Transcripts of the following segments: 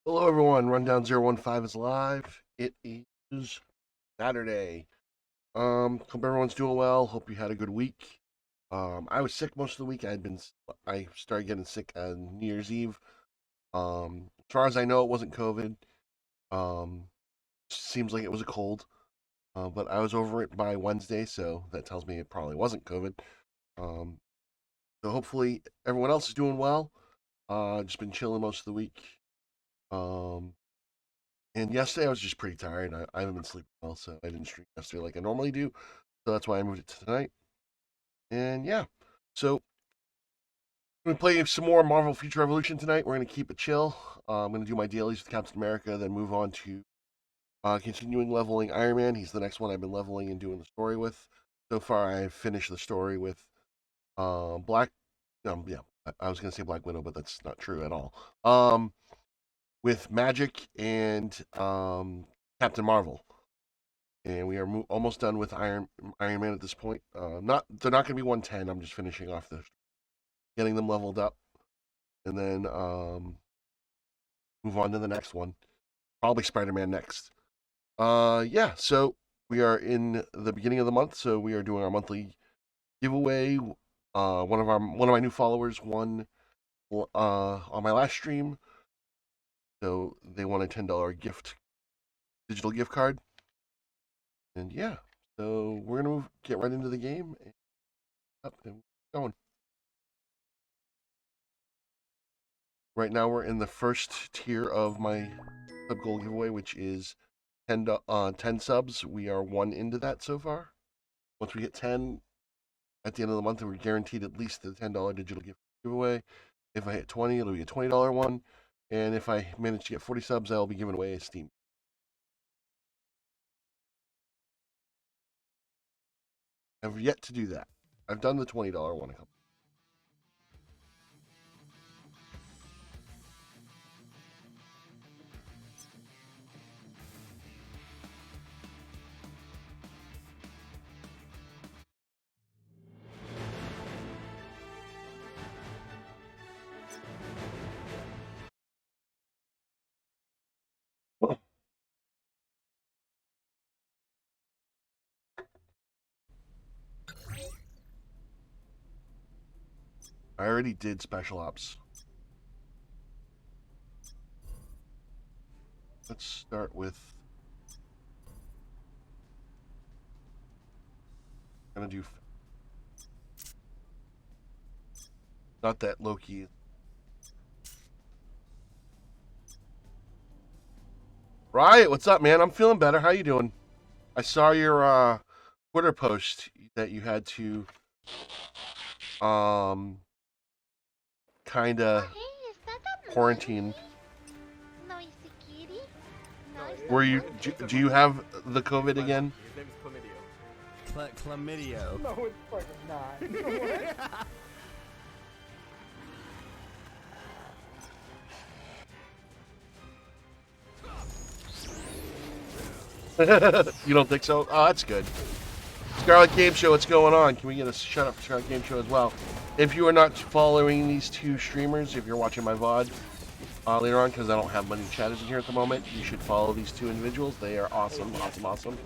Hello, everyone. Rundown 015 is live. It is Saturday. Hope everyone's doing well. Hope you had a good week. I was sick most of the week. I started getting sick on New Year's Eve. As far as I know, it wasn't COVID. Um, Seems like it was a cold. But I was over it by Wednesday, so that tells me it probably wasn't COVID. Um, so hopefully everyone else is doing well. Just been chilling most of the week. Um, And yesterday I was just pretty tired. I haven't been sleeping well, so I didn't stream yesterday like I normally do. So that's why I moved it to tonight. And yeah, so we're gonna play some more Marvel Future Revolution tonight. We're gonna keep it chill. I'm gonna do my dailies with Captain America, then move on to continuing leveling Iron Man. He's the next one I've been leveling and doing the story with. So far, I've finished the story with Black. Yeah, I was gonna say Black Widow, but that's not true at all. With Magic and Captain Marvel. And we are almost done with Iron Man at this point. Not they're not going to be 110. I'm just finishing off getting them leveled up, and then move on to the next one. Probably Spider Man next. Yeah. So we are in the beginning of the month, so we are doing our monthly giveaway. One of my new followers won on my last stream, so they won a $10 digital gift card, and yeah. So we're gonna get right into the game and up and going. Right now, we're in the first tier of my sub goal giveaway, which is 10 subs. We are one into that so far. Once we hit 10 at the end of the month, we're guaranteed at least the $10 digital gift giveaway. If I hit 20, it'll be a $20 one. And if I manage to get 40 subs, I'll be giving away a Steam. I've yet to do that. I've done the $20 one a couple. I already did special ops. Let's start with. I'm gonna do. Not that Loki. Riot, what's up, man? I'm feeling better. How you doing? I saw your Twitter post that you had to um kind Oh, of hey, is that a quarantine. noisy kitty? Noisy Were you kitty? do you have the COVID again? His name is Chlamydio. Chlamydio. No, it's fucking not. You don't think so? Oh, that's good. Scarlet Game Show, what's going on? Can we get a shut up for Scarlet Game Show as well? If you are not following these two streamers, if you're watching my VOD later on, because I don't have many chatters in here at the moment, you should follow these two individuals. They are awesome, awesome.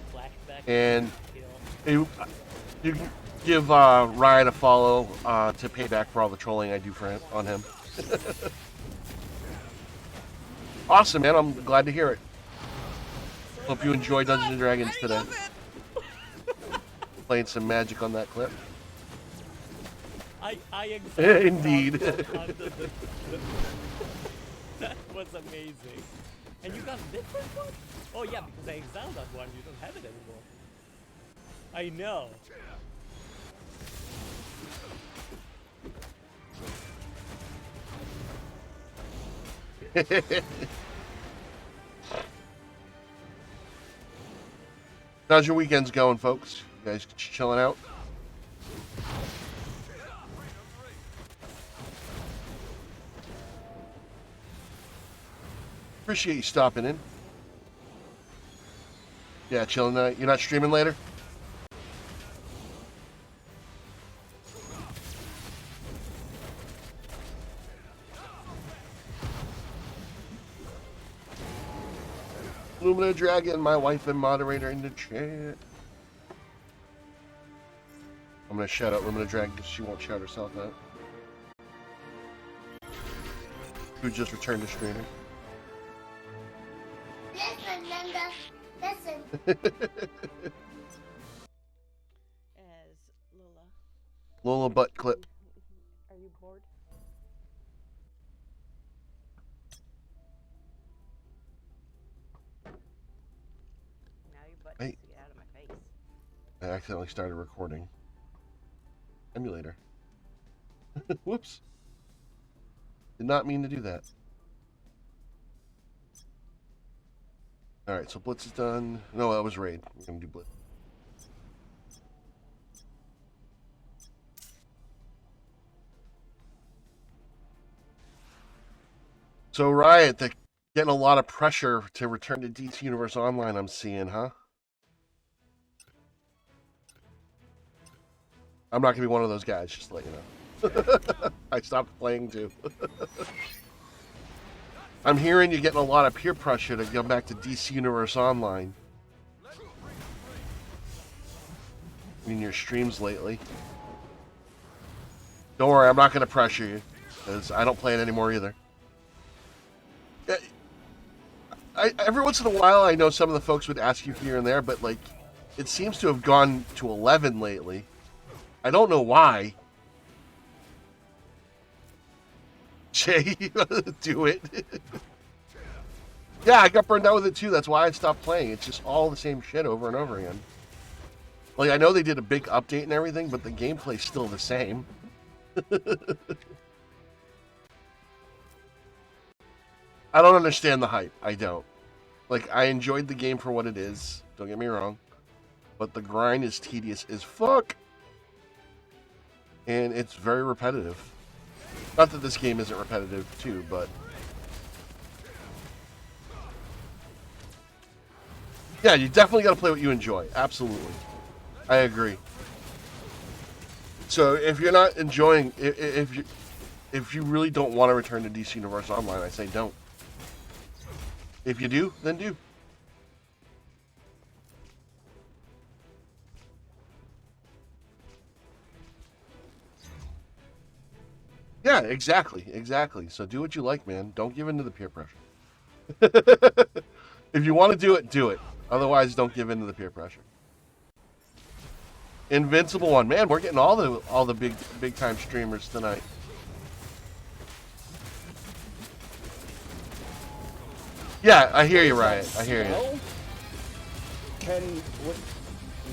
And you can give Riot a follow to pay back for all the trolling I do on him. Awesome, man. I'm glad to hear it. Hope you enjoy Dungeons & Dragons today. Playing some Magic on that clip. I Indeed. that was amazing. And you got a different one? Oh yeah, because I exiled that one. You don't have it anymore. I know. How's your weekends going, folks? You guys chilling out? Appreciate you stopping in. Yeah, chilling tonight. You're not streaming later? Lumina Dragon, my wife and moderator in the chat. I'm gonna shout out Lumina Dragon because she won't shout herself out. Who just returned to streaming. Listen, Linda. Listen. As Lola. Lola butt clip. Are you bored? Now your butt Hey. needs to get out of my face. I accidentally started recording. Emulator. Whoops. Did not mean to do that. Alright, so Blitz is done. No, that was Raid. We're gonna do Blitz. So Riot, they're getting a lot of pressure to return to DC Universe Online, I'm seeing, huh? I'm not gonna be one of those guys, just to let you know. I stopped playing too. I'm hearing you're getting a lot of peer pressure to go back to DC Universe Online in your streams lately. Don't worry, I'm not gonna pressure you, because I don't play it anymore either. Every once in a while, I know some of the folks would ask you here and there, but like, it seems to have gone to 11 lately. I don't know why. Jay, do it. Yeah, I got burned out with it too. That's why I stopped playing. It's just all the same shit over and over again. Like, I know they did a big update and everything, but the gameplay's still the same. I don't understand the hype. I don't. Like, I enjoyed the game for what it is. Don't get me wrong. But the grind is tedious as fuck. And it's very repetitive. Not that this game isn't repetitive too, but... yeah, you definitely got to play what you enjoy. Absolutely. I agree. So if you're not enjoying... If you really don't want to return to DC Universe Online, I say don't. If you do, then do. Yeah, exactly, exactly. So do what you like, man. Don't give in to the peer pressure. If you want to do it, do it. Otherwise, don't give in to the peer pressure. Invincible one, man. We're getting all the big time streamers tonight. Yeah, I hear you, Riot. I hear you.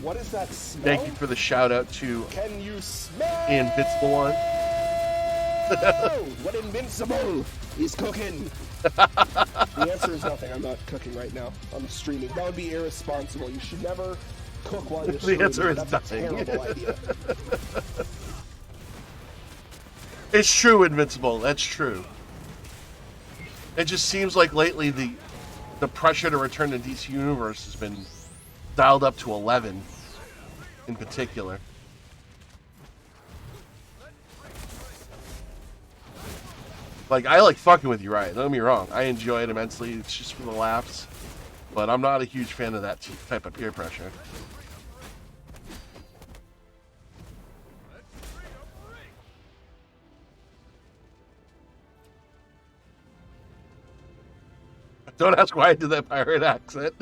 What is that smell? Thank you for the shout out to Can you smell? Invincible one. What Invincible is cooking? The answer is nothing. I'm not cooking right now. I'm streaming. That would be irresponsible. You should never cook while you're streaming. The answer is That's nothing. a terrible idea. It's true, Invincible. That's true. It just seems like lately the pressure to return to DC Universe has been dialed up to 11 in particular. Like, I like fucking with you, right? Don't get me wrong. I enjoy it immensely. It's just for the laughs. But I'm not a huge fan of that type of peer pressure. Don't ask why I did that pirate accent.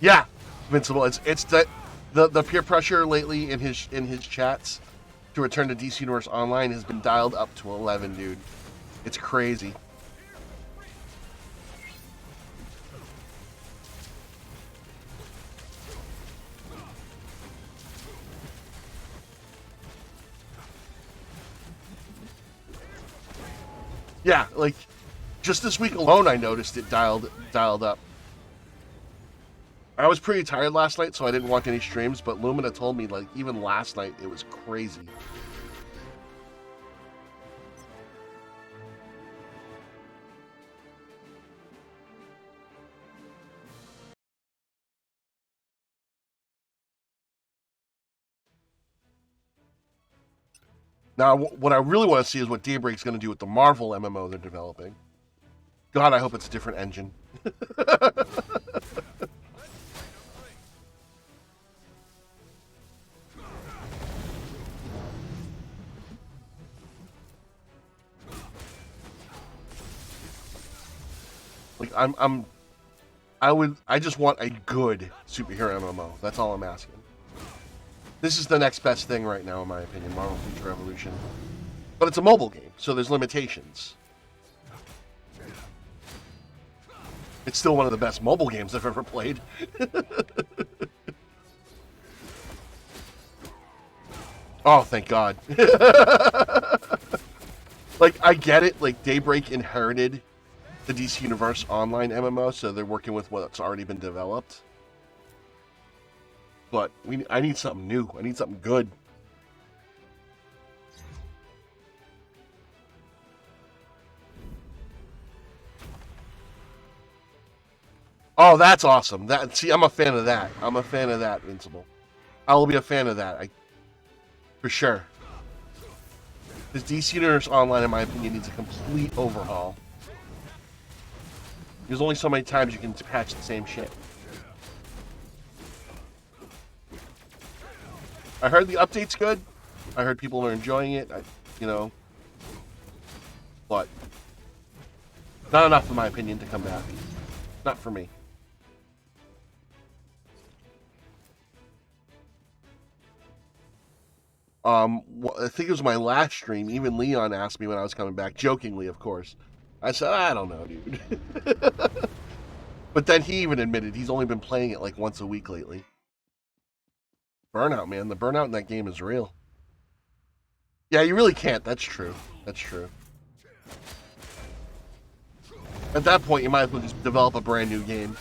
Yeah, Invincible. It's that the peer pressure lately in his chats to return to DC Universe Online has been dialed up to 11, dude. It's crazy. Yeah, like just this week alone, I noticed it dialed up. I was pretty tired last night, so I didn't watch any streams. But Lumina told me, like, even last night, it was crazy. Now, what I really want to see is what Daybreak's going to do with the Marvel MMO they're developing. God, I hope it's a different engine. Like I just want a good superhero MMO. That's all I'm asking. This is the next best thing right now, in my opinion, Marvel Future Revolution. But it's a mobile game, so there's limitations. It's still one of the best mobile games I've ever played. Oh, thank God. Like, I get it. Like, Daybreak inherited the DC Universe Online MMO, so they're working with what's already been developed. But I need something new. I need something good. Oh, that's awesome. See, I'm a fan of that. I'm a fan of that, Invincible. I will be a fan of that. For sure. This DC Universe Online, in my opinion, needs a complete overhaul. There's only so many times you can patch the same shit. I heard the update's good. I heard people are enjoying it. But not enough, in my opinion, to come back. Not for me. I think it was my last stream. Even Leon asked me when I was coming back, jokingly, of course. I said, I don't know, dude. But then he even admitted he's only been playing it like once a week lately. Burnout, man. The burnout in that game is real. Yeah, you really can't. That's true. That's true. At that point, you might as well just develop a brand new game.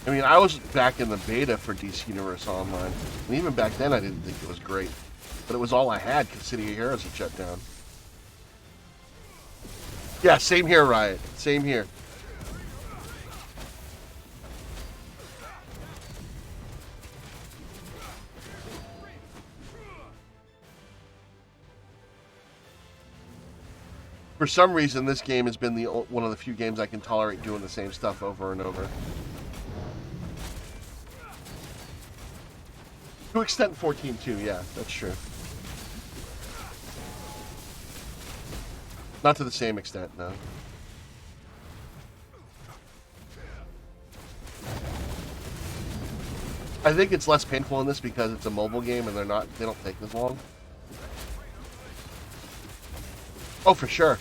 I mean, I was back in the beta for DC Universe Online, and even back then I didn't think it was great. But it was all I had because City of Heroes had shut down. Yeah, same here, Riot. Same here. For some reason, this game has been one of the few games I can tolerate doing the same stuff over and over. To extent 14 too, yeah, that's true. Not to the same extent, no. I think it's less painful in this because it's a mobile game and they don't take as long. Oh, for sure.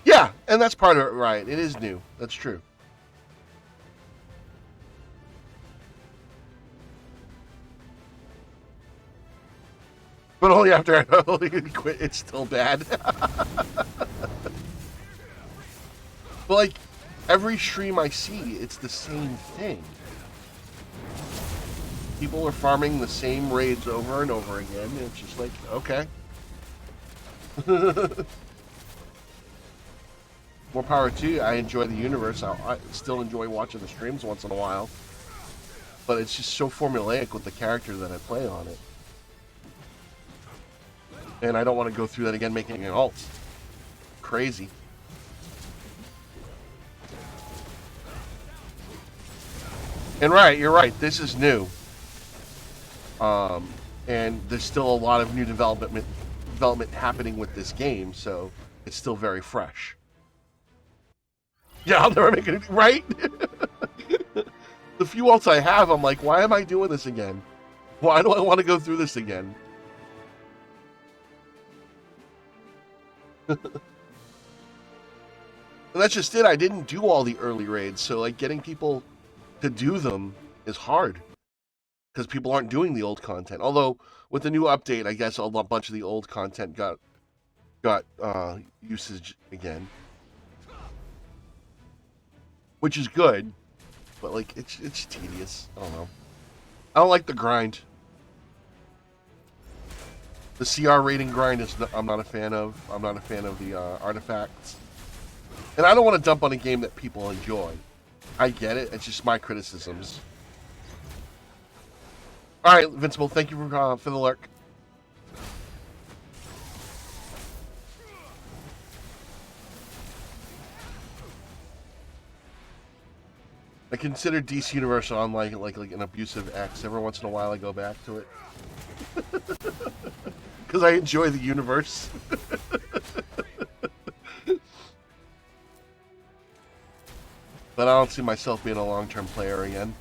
Yeah, and that's part of it, right? It is new. That's true. But only after I quit, it's still bad. But like, every stream I see, it's the same thing. People are farming the same raids over and over again, and it's just like, okay. More power to you. I enjoy the universe. I still enjoy watching the streams once in a while. But it's just so formulaic with the character that I play on it. And I don't want to go through that again making an alt. Crazy. And right, you're right, this is new. And there's still a lot of new development happening with this game, so it's still very fresh. Yeah, I'll never make it, right? The few alts I have, I'm like, why am I doing this again? Why do I want to go through this again? And that's just it. I didn't do all the early raids, so like getting people to do them is hard because people aren't doing the old content. Although with the new update, I guess a bunch of the old content got usage again, which is good. But like it's tedious. I don't know. I don't like the grind. The CR rating grind is I'm not a fan of. I'm not a fan of the artifacts. And I don't want to dump on a game that people enjoy. I get it. It's just my criticisms. All right, Invincible, thank you for the lurk. I consider DC Universe Online like an abusive ex. Every once in a while I go back to it. Because I enjoy the universe. But I don't see myself being a long-term player again.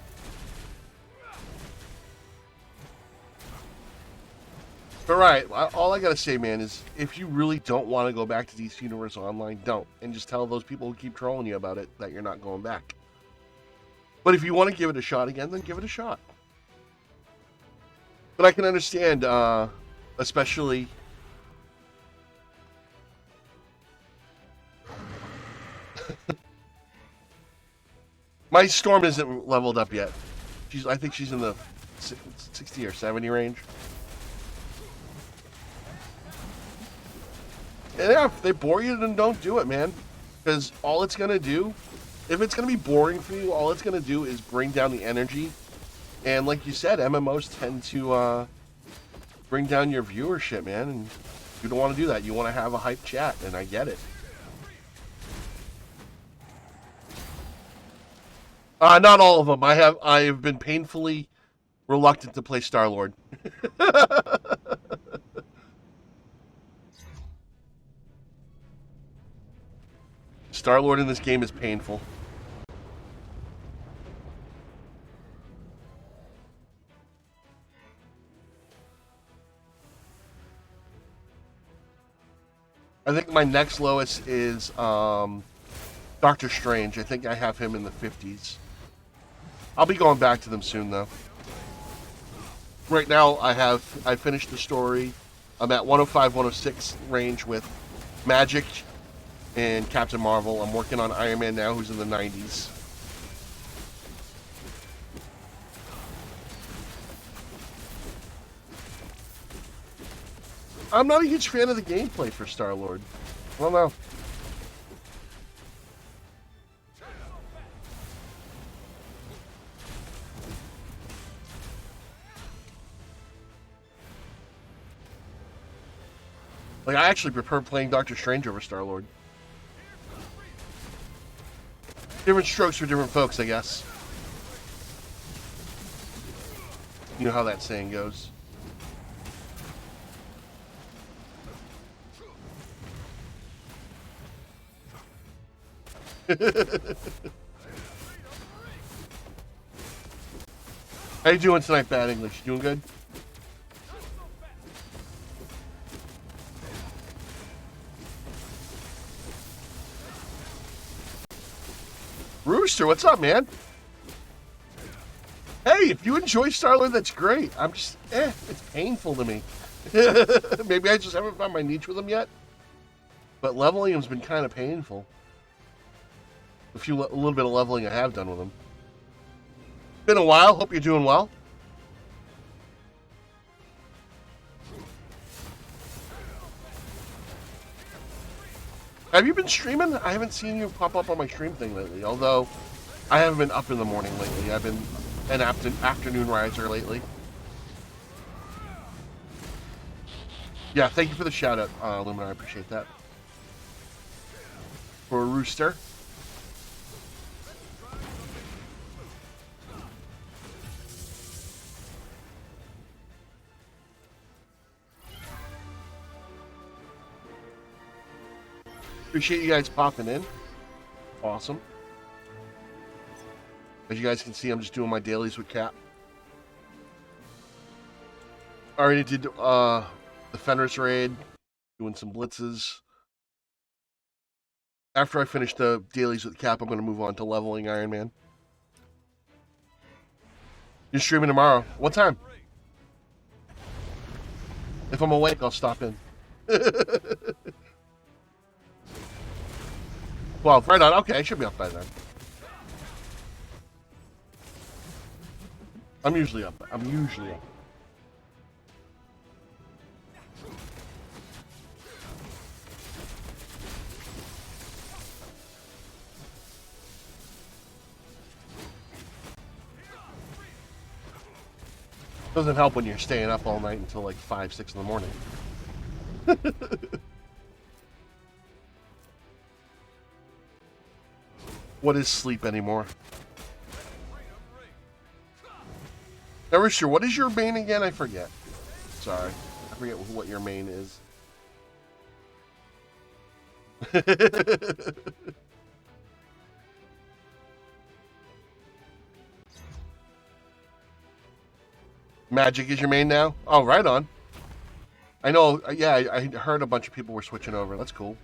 But right, all I gotta say, man, is if you really don't want to go back to DC Universe Online, don't. And just tell those people who keep trolling you about it that you're not going back. But if you want to give it a shot again, then give it a shot. But I can understand, especially... My Storm isn't leveled up yet. I think she's in the 60 or 70 range. And yeah, if they bore you, then don't do it, man. Because all it's going to do, if it's going to be boring for you, all it's going to do is bring down the energy. And like you said, MMOs tend to bring down your viewership, man. And you don't want to do that. You want to have a hype chat, and I get it. Not all of them. I have been painfully reluctant to play Star-Lord. Star-Lord in this game is painful. I think my next lowest is Doctor Strange. I think I have him in the 50s. I'll be going back to them soon, though. Right now, I finished the story. I'm at 105, 106 range with Magic and Captain Marvel. I'm working on Iron Man now, who's in the 90s. I'm not a huge fan of the gameplay for Star-Lord. I don't know. Like, I actually prefer playing Doctor Strange over Star-Lord. Different strokes for different folks, I guess. You know how that saying goes. How you doing tonight, Bad English? You doing good? Rooster, what's up, man? Hey, if you enjoy Star-Lord, that's great. I'm just, it's painful to me. Maybe I just haven't found my niche with him yet. But leveling him's been kind of painful. A little bit of leveling I have done with him. Been a while. Hope you're doing well. Have you been streaming? I haven't seen you pop up on my stream thing lately, although I haven't been up in the morning lately. I've been an afternoon riser lately. Yeah, thank you for the shout out, Lumina. I appreciate that. For Rooster. Appreciate you guys popping in. Awesome. As you guys can see, I'm just doing my dailies with Cap. Already did the Fenris raid, doing some blitzes. After I finish the dailies with Cap, I'm going to move on to leveling Iron Man. You're streaming tomorrow. What time? If I'm awake, I'll stop in. 12, right on. Okay, I should be up by then. I'm usually up. Doesn't help when you're staying up all night until like 5, 6 in the morning. What is sleep anymore? Never sure. What is your main again? I forget. Sorry. I forget what your main is. Magic is your main now? Oh, right on. I know, yeah, I heard a bunch of people were switching over. That's cool.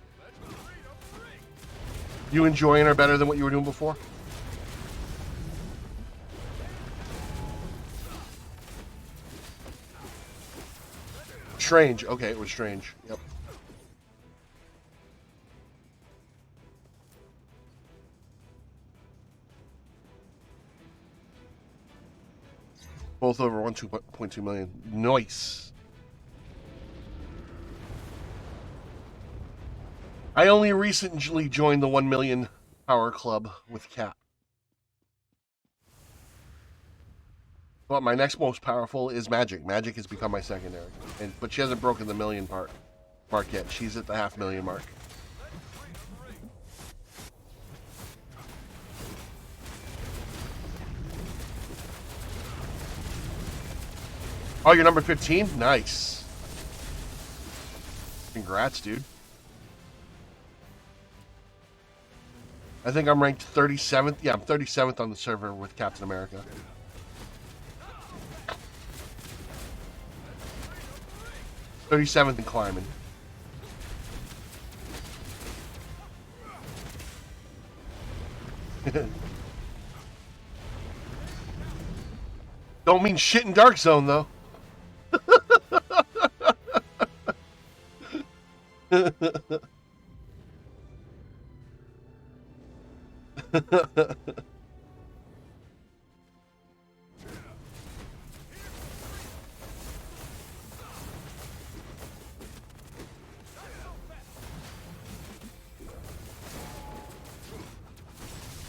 You enjoying her better than what you were doing before? Strange. Okay, it was strange. Yep. Both over 1.2 million. Nice. I only recently joined the 1 million power club with Cap. But my next most powerful is Magic. Magic has become my secondary. But she hasn't broken the million mark yet. She's at the 500,000 mark. Oh, you're number 15? Nice. Congrats, dude. I think I'm ranked 37th. Yeah, I'm 37th on the server with Captain America. '37th and climbing. Don't mean shit in Dark Zone, though.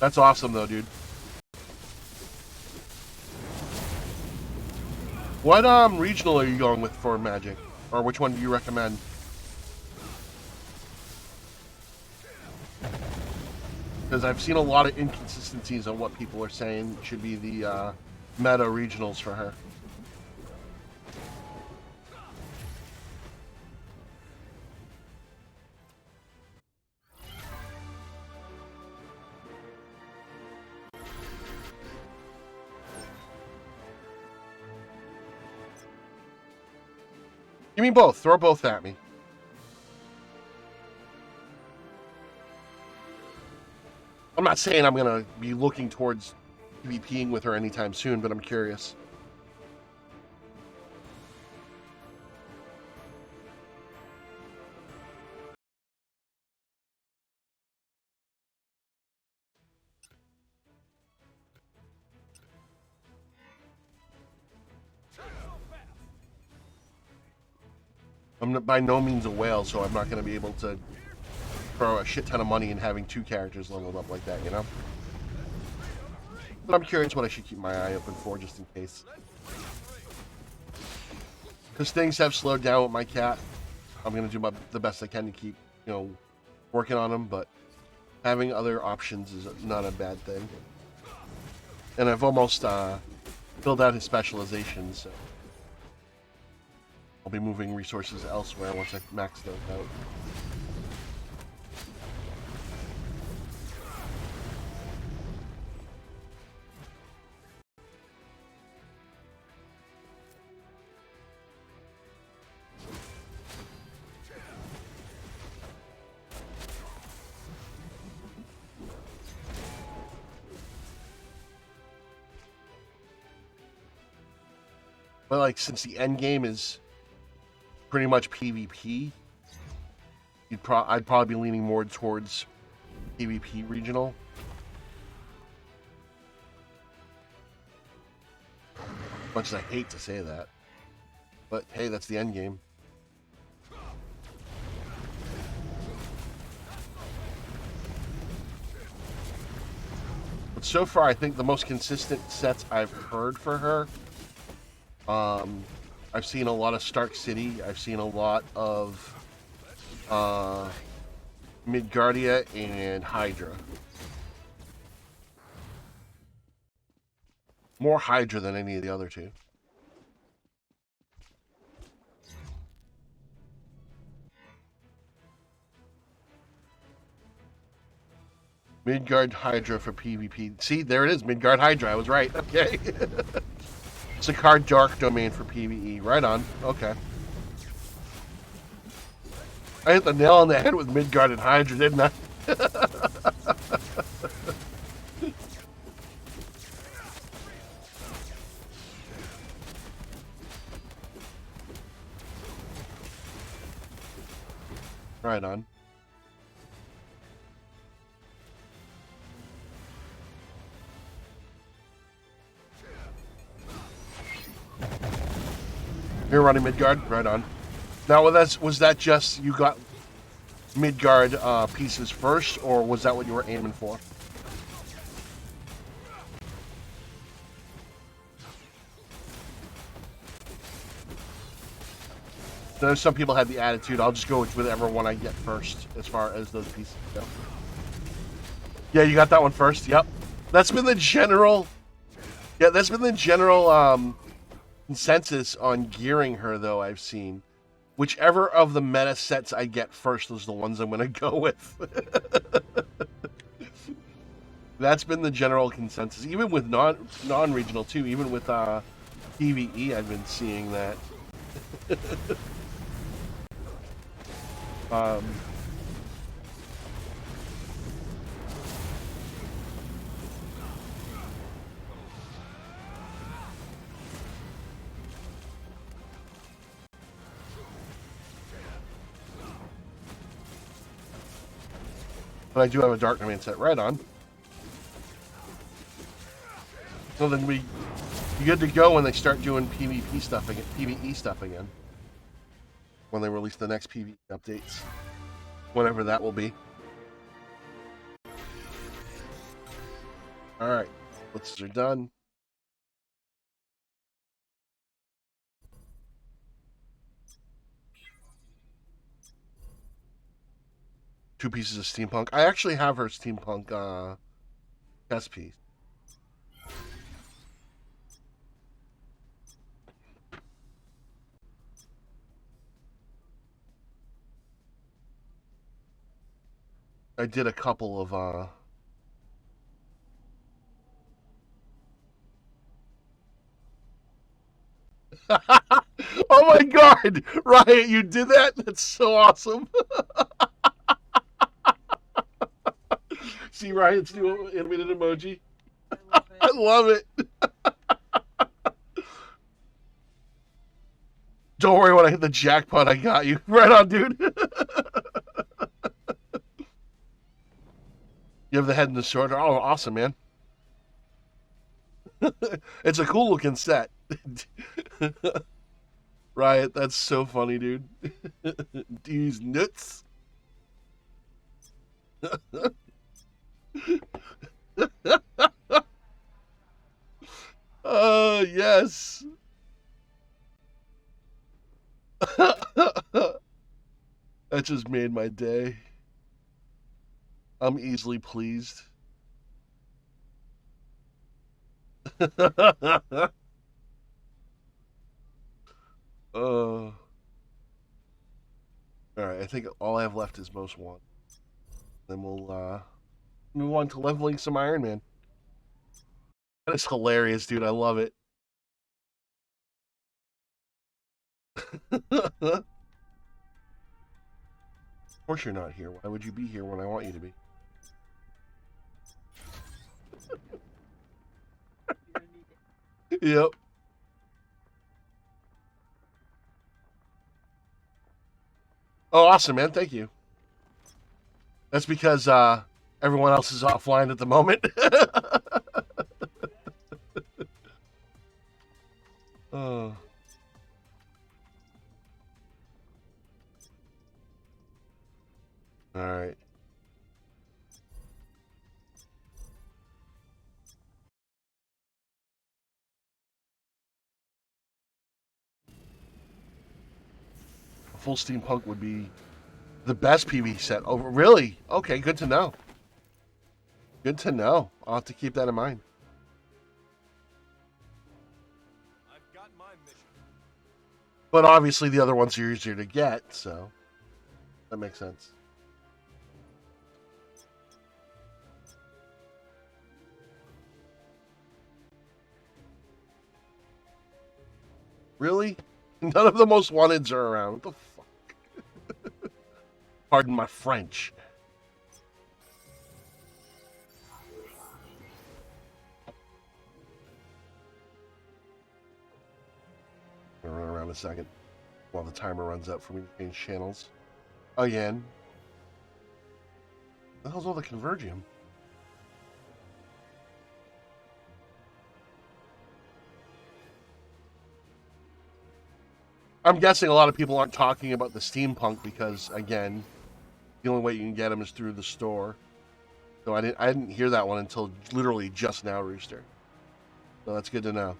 That's awesome, though, dude. What regional are you going with for Magic? Or which one do you recommend? Because I've seen a lot of inconsistencies on what people are saying should be the meta regionals for her. Give me both. Throw both at me. I'm not saying I'm going to be looking towards PvPing with her anytime soon, but I'm curious. I'm by no means a whale, so I'm not going to be able to throw a shit ton of money in having 2 characters leveled up like that, you know? But I'm curious what I should keep my eye open for, just in case. Because things have slowed down with my cat. I'm going to do the best I can to keep, you know, working on them, but having other options is not a bad thing. And I've almost filled out his specialization, so I'll be moving resources elsewhere once I max those out. But like, since the end game is pretty much PvP, I'd probably be leaning more towards PvP regional. Much as I hate to say that, but hey, that's the end game. But so far, I think the most consistent sets I've heard for her I've seen a lot of Stark City. I've seen a lot of Midgardia and Hydra. More Hydra than any of the other two. Midgard Hydra for PvP. See, there it is, Midgard Hydra. I was right. Okay. Sakaar Dark Domain for PvE. Right on. Okay. I hit the nail on the head with Midgard and Hydra, didn't I? Right on. You're running Midgard? Right on. Now, was that just you got Midgard pieces first, or was that what you were aiming for? Though some people had the attitude, I'll just go with whichever one I get first, as far as those pieces go. Yeah, you got that one first. Yep. That's been the general... Yeah, that's been the general consensus on gearing her, though, I've seen. Whichever of the meta sets I get first is the ones I'm going to go with. That's been the general consensus. Even with non-regional, too. Even with PvE, I've been seeing that. But I do have a Dark Domain set. Right on. So then we good to go when they start doing PvP stuff again, PvE stuff again. When they release the next PvE updates. Whenever that will be. Alright. Blitzes are done. Two pieces of steampunk. I actually have her steampunk chess piece. I did a couple of oh my god! Riot, you did that? That's so awesome. See Riot's new animated emoji? I love it. Don't worry, when I hit the jackpot, I got you. Right on, dude. You have the head and the sword. Oh, awesome, man. It's a cool looking set. Riot, that's so funny, dude. These nuts. Oh, yes. That just made my day. I'm easily pleased. All right, I think all I have left is most one. Then we'll move on to leveling some Iron Man. That is hilarious, dude. I love it. Of course you're not here. Why would you be here when I want you to be? Yep. Oh, awesome, man. Thank you. That's because everyone else is offline at the moment. Oh. All right. full steampunk would be the best PV set. Oh, really? Okay, good to know. Good to know. I'll have to keep that in mind. I've got my mission. But obviously the other ones are easier to get, so that makes sense. Really? None of the most wanteds are around. What the fuck? Pardon my French. I'll run around a second while the timer runs up for me to change channels. Again. The hell's all the Convergium? I'm guessing a lot of people aren't talking about the steampunk because, again, the only way you can get them is through the store. So I didn't hear that one until literally just now, Rooster. So that's good to know.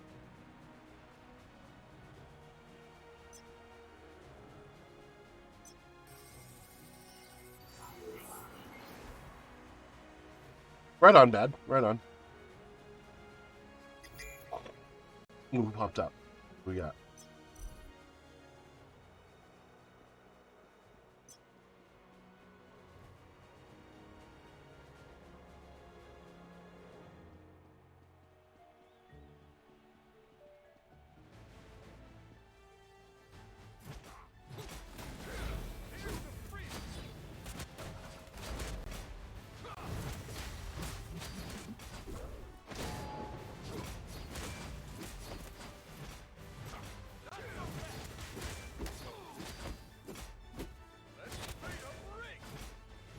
Right on, Bad. Right on. Ooh, who popped up? Who we got?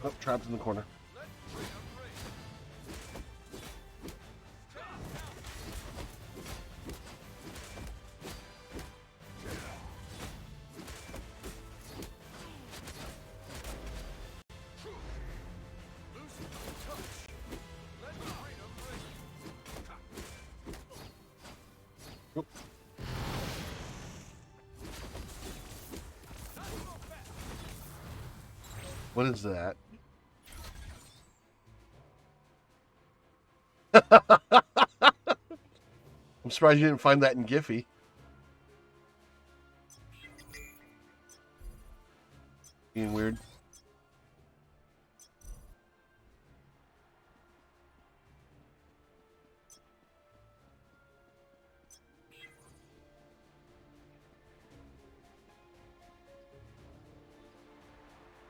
Oh, trapped in the corner. Oop. What is that? I'm surprised you didn't find that in Giphy. Being weird.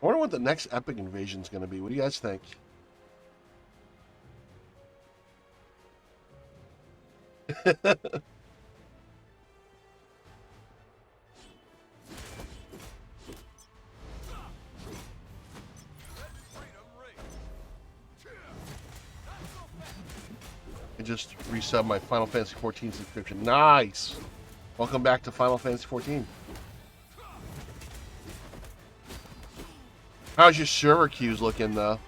I wonder what the next epic invasion is going to be. What do you guys think? I just resubbed my Final Fantasy XIV subscription. Nice! Welcome back to Final Fantasy XIV. How's your server queues looking, though?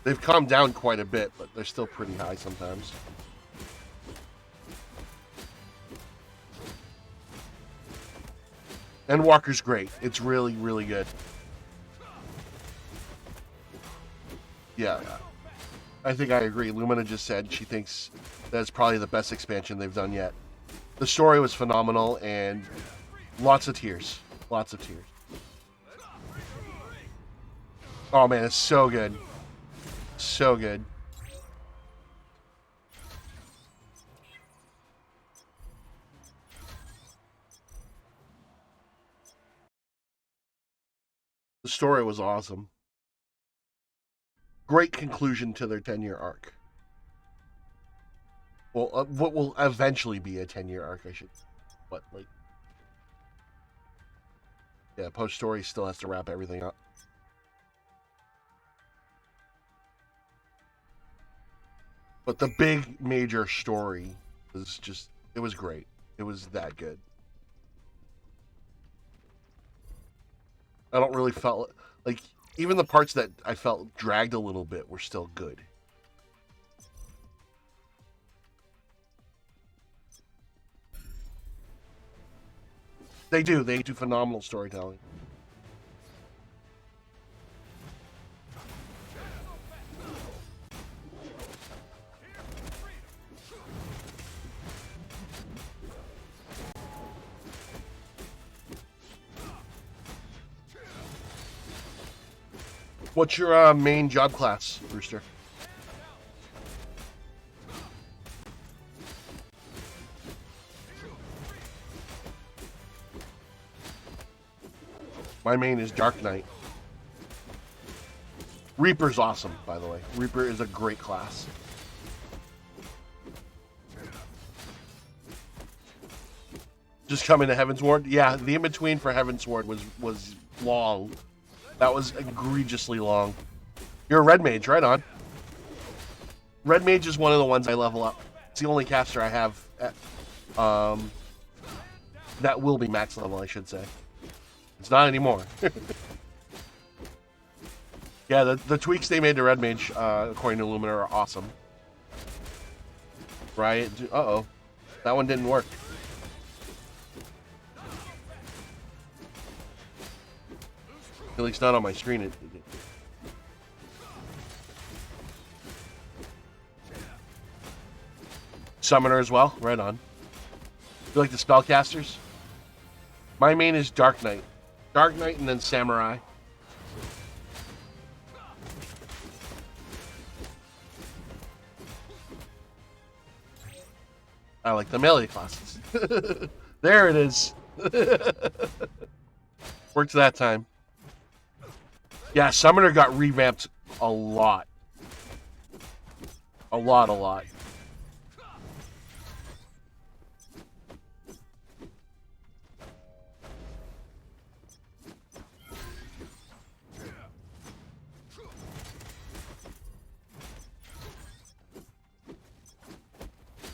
They've calmed down quite a bit, but they're still pretty high sometimes. And Walker's great. It's really, really good. Yeah. I think I agree. Lumina just said she thinks that's probably the best expansion they've done yet. The story was phenomenal and lots of tears. Lots of tears. Oh man, it's so good. So good. The story was awesome. Great conclusion to their 10-year arc. Well, what will eventually be a 10-year arc, I should. What, like? Yeah, post-story still has to wrap everything up. But the big major story was just, it was great. It was that good. I don't really felt, like, even the parts that I felt dragged a little bit were still good. They do phenomenal storytelling. What's your main job class, Rooster? My main is Dark Knight. Reaper's awesome, by the way. Reaper is a great class. Just coming to Heaven's Ward? Yeah, the in-between for Heaven's Ward was long. That was egregiously long. You're a Red Mage, right on. Red Mage is one of the ones I level up. It's the only caster I have at, that will be max level, I should say. It's not anymore. Yeah, the tweaks they made to Red Mage, according to Lumina, are awesome. Right? Uh-oh. That one didn't work. At least not on my screen. It Summoner as well. Right on. You like the spellcasters? My main is Dark Knight. Dark Knight and then Samurai. I like the melee classes. There it is. Worked that time. Yeah, Summoner got revamped a lot. A lot.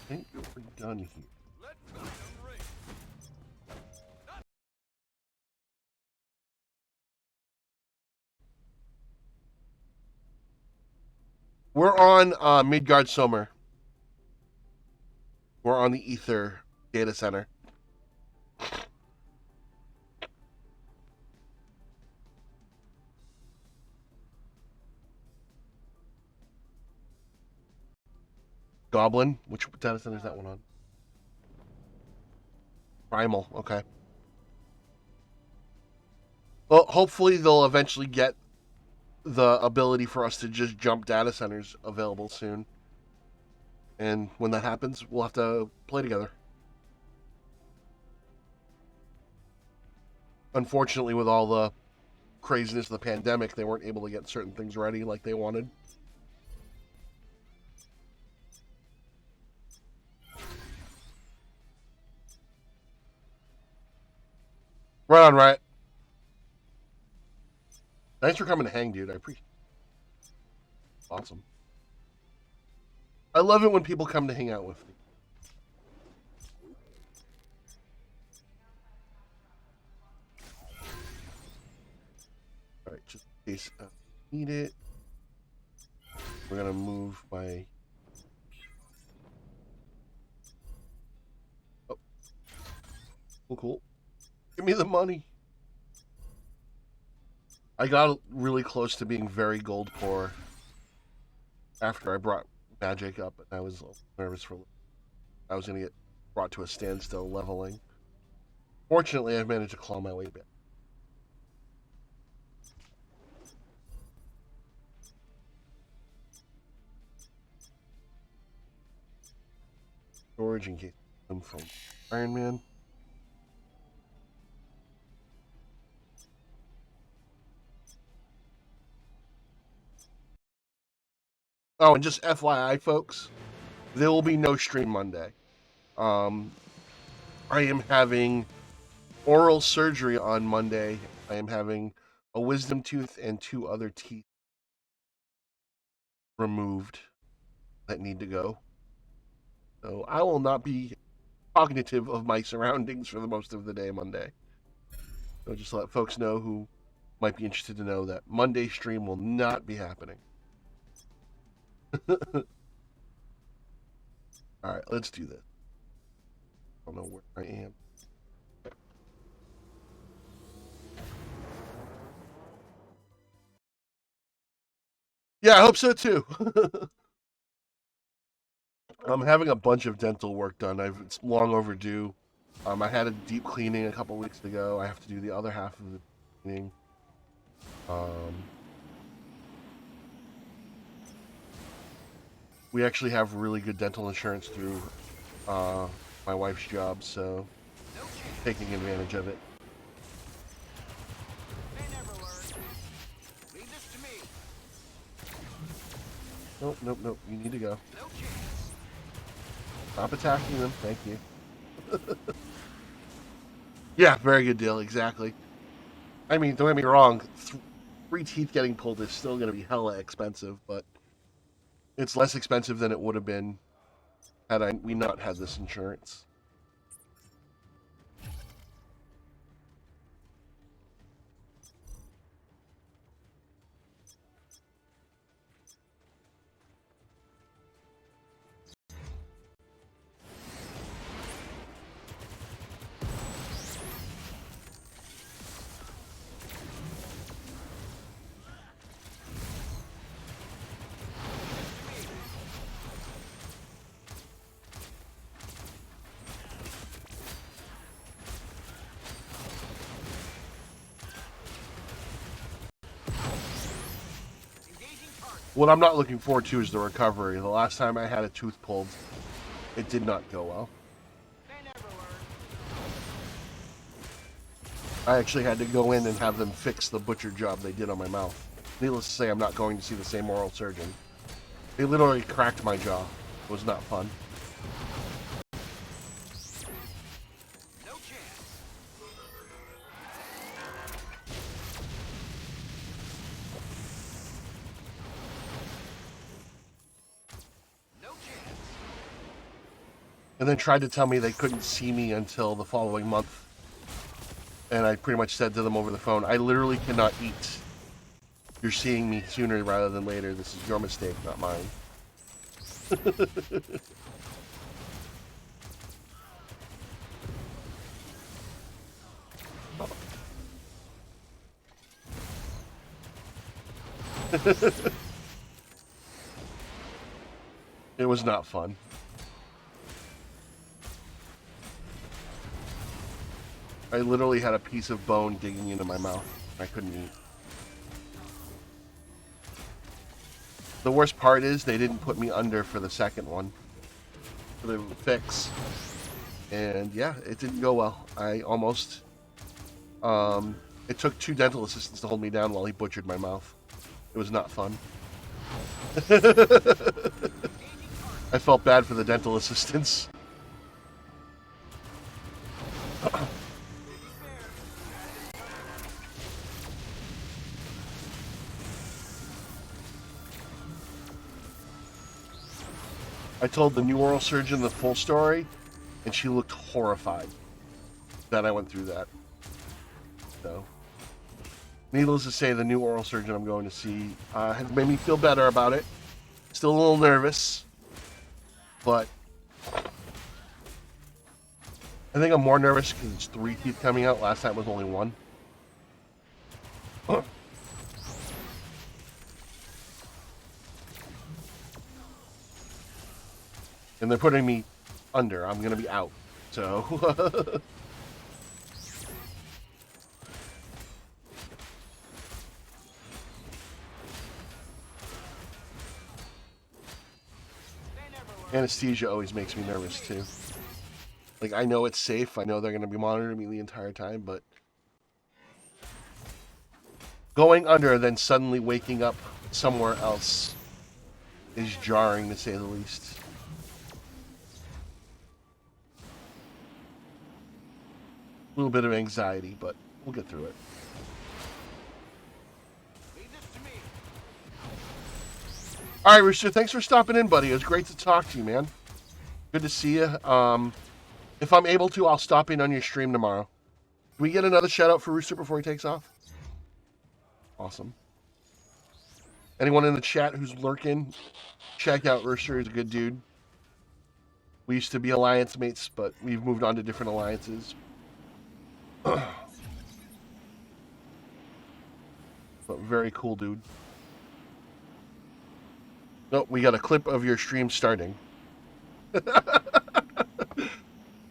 I think we're done here. We're on Midgard Sommer. We're on the Ether data center. Goblin? Which data center is that one on? Primal, okay. Well, hopefully they'll eventually get the ability for us to just jump data centers available soon. And when that happens, we'll have to play together. Unfortunately, with all the craziness of the pandemic, they weren't able to get certain things ready like they wanted. Right on, right. Thanks for coming to hang, dude. I appreciate it. Awesome. I love it when people come to hang out with me. Alright, just in case I need it. We're gonna move my... Oh. Cool. Give me the money. I got really close to being very gold poor after I brought Magic up, and I was nervous for I was going to get brought to a standstill leveling. Fortunately, I've managed to claw my way back. Storage in case I'm from Iron Man. Oh, and just FYI, folks, there will be no stream Monday. I am having oral surgery on Monday. I am having a wisdom tooth and 2 other teeth removed that need to go. So I will not be cognitive of my surroundings for the most of the day Monday. So just let folks know who might be interested to know that Monday stream will not be happening. Alright, let's do this. I don't know where I am. Yeah, I hope so too. I'm having a bunch of dental work done. It's long overdue. I had a deep cleaning a couple weeks ago. I have to do the other half of the cleaning. We actually have really good dental insurance through my wife's job, so taking advantage of it. Nope, nope, nope. You need to go. Stop attacking them. Thank you. Yeah, very good deal. Exactly. I mean, don't get me wrong. 3 teeth getting pulled is still going to be hella expensive, but it's less expensive than it would have been had we not had this insurance. What I'm not looking forward to is the recovery. The last time I had a tooth pulled, it did not go well. I actually had to go in and have them fix the butcher job they did on my mouth. Needless to say, I'm not going to see the same oral surgeon. They literally cracked my jaw. It was not fun. No chance. No chance. And then tried to tell me they couldn't see me until the following month. And I pretty much said to them over the phone, I literally cannot eat. You're seeing me sooner rather than later. This is your mistake, not mine. It was not fun. I literally had a piece of bone digging into my mouth. I couldn't eat. The worst part is they didn't put me under for the second one, for the fix. And yeah, it didn't go well. I almost... it took 2 dental assistants to hold me down while he butchered my mouth. It was not fun. I felt bad for the dental assistants. I told the new oral surgeon the full story, and she looked horrified that I went through that. So, needless to say, the new oral surgeon I'm going to see has made me feel better about it. Still a little nervous, but I think I'm more nervous because it's 3 teeth coming out. Last time was only 1. And they're putting me under. I'm going to be out. So... Anesthesia always makes me nervous too. Like, I know it's safe. I know they're going to be monitoring me the entire time, but going under and then suddenly waking up somewhere else is jarring, to say the least. A little bit of anxiety, but we'll get through it. All right, Rooster, thanks for stopping in, buddy. It was great to talk to you, man. Good to see you. If I'm able to, I'll stop in on your stream tomorrow. Can we get another shout-out for Rooster before he takes off? Awesome. Anyone in the chat who's lurking, check out Rooster. He's a good dude. We used to be alliance mates, but we've moved on to different alliances. But very cool dude. Nope, we got a clip of your stream starting.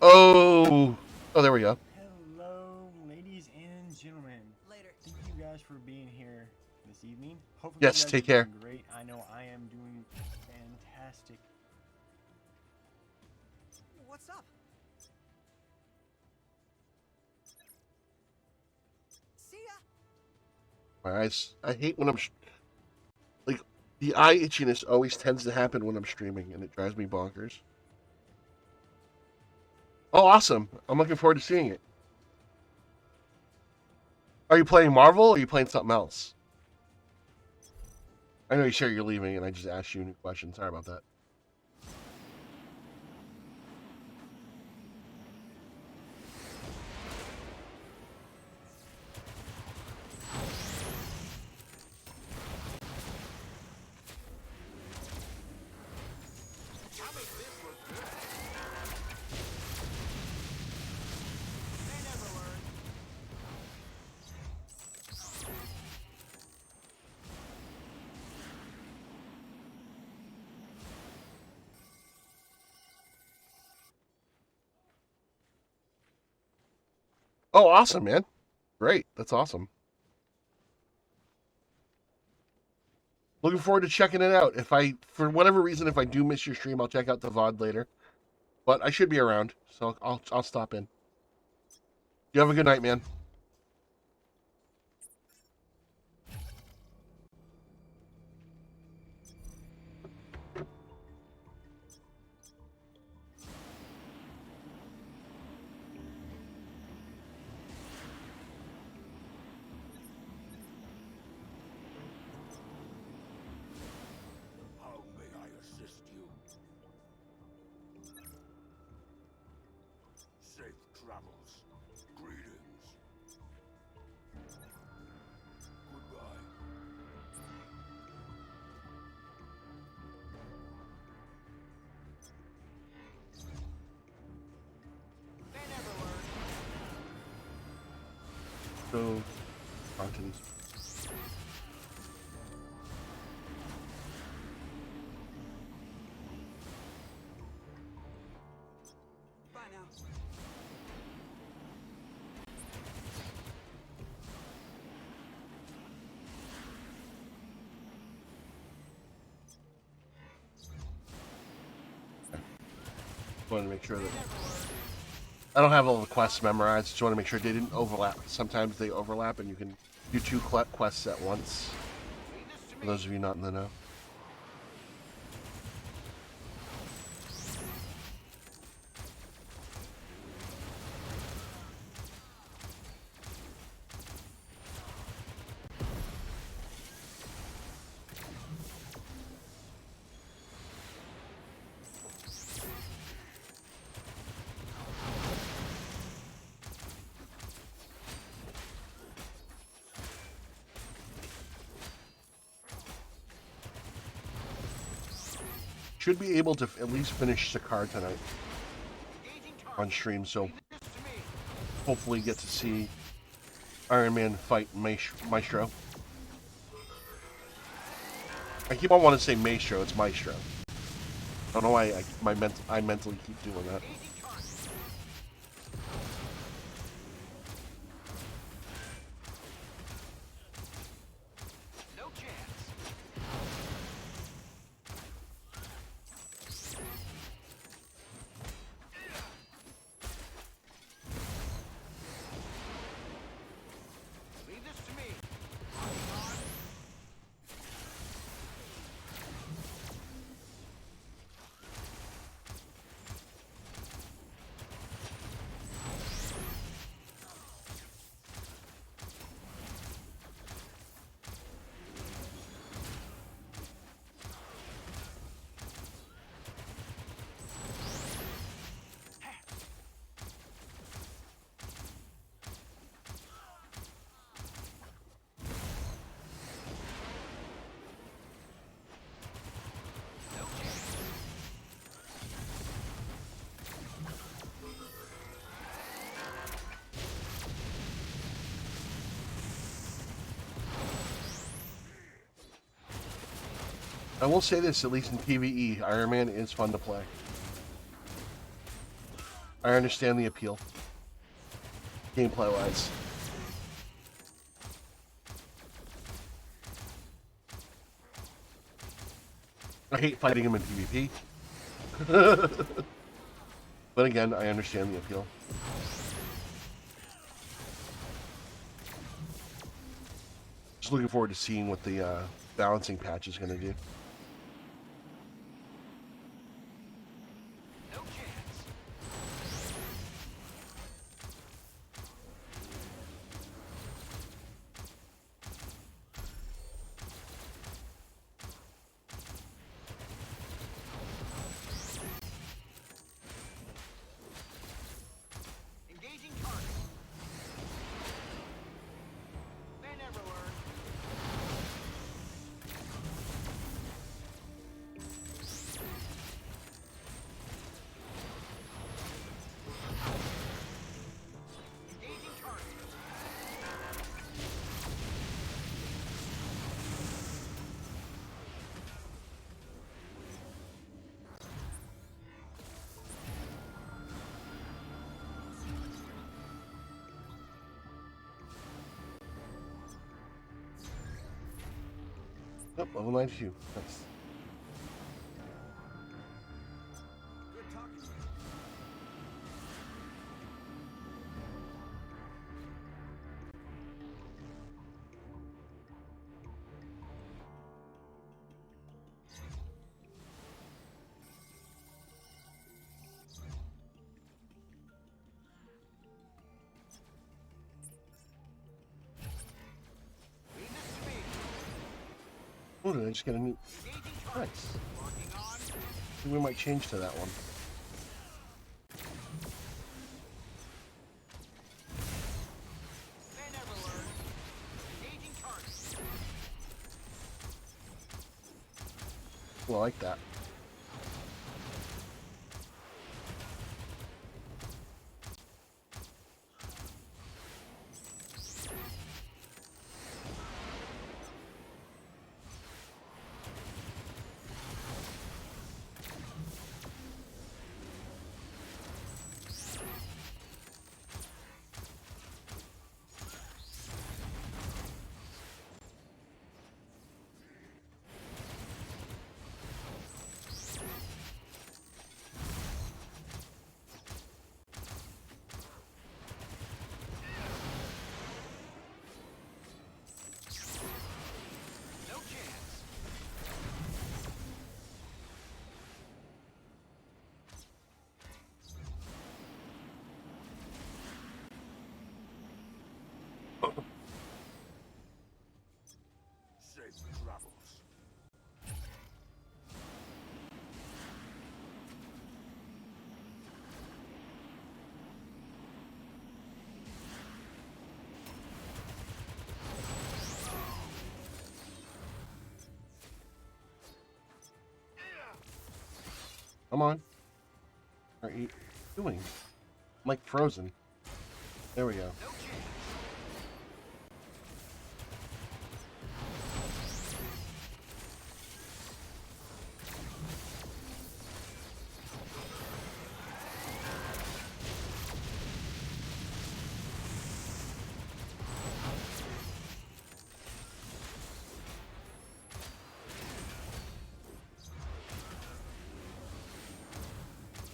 Oh, there we go. Hello, ladies and gentlemen. Later. Thank you guys for being here this evening. Hopefully Yes, you guys take are care. doing great. I know I am doing fantastic. What's up? See ya. My eyes. I hate when I'm like the eye itchiness always tends to happen when I'm streaming, and it drives me bonkers. Oh, awesome! I'm looking forward to seeing it. Are you playing Marvel or are you playing something else? I know you said you're leaving, and I just asked you a new question. Sorry about that. How does this look good? They never learn. Oh, awesome, man! Great, that's awesome. Looking forward to checking it out. If I, for whatever reason, if I do miss your stream, I'll check out the VOD later. But I should be around, so I'll stop in. You have a good night, man. How may I assist you? Safe travels. Greetings. Goodbye. They never learn. So, on to these. Bye now. Wanted to make sure that I don't have all the quests memorized. Just want to make sure they didn't overlap. Sometimes they overlap, and you can do two quests at once. For those of you not in the know. Should be able to at least finish Sakar tonight Engaging target. on stream, so Leave this to me. hopefully get to see Iron Man fight Maestro. I keep on wanting to say Maestro, it's Maestro. I don't know why I mentally keep doing that. Engaging target. No chance. Leave this to me. I will say this, at least in PvE, Iron Man is fun to play. I understand the appeal. Gameplay-wise. I hate fighting him in PvP. But again, I understand the appeal. Just looking forward to seeing what the balancing patch is going to do. Engaging target. They never learn. Engaging target. Oh, level 92. Nice. Good talking to you. Leave this to me. Oh, did I just get a new... Engaging target. Nice. Locking on. I think we might change to that one. They never learn. Engaging target. Well, I like that. No chance. Safe travels. Come on. What are you doing? I'm like frozen. There we go. No chance.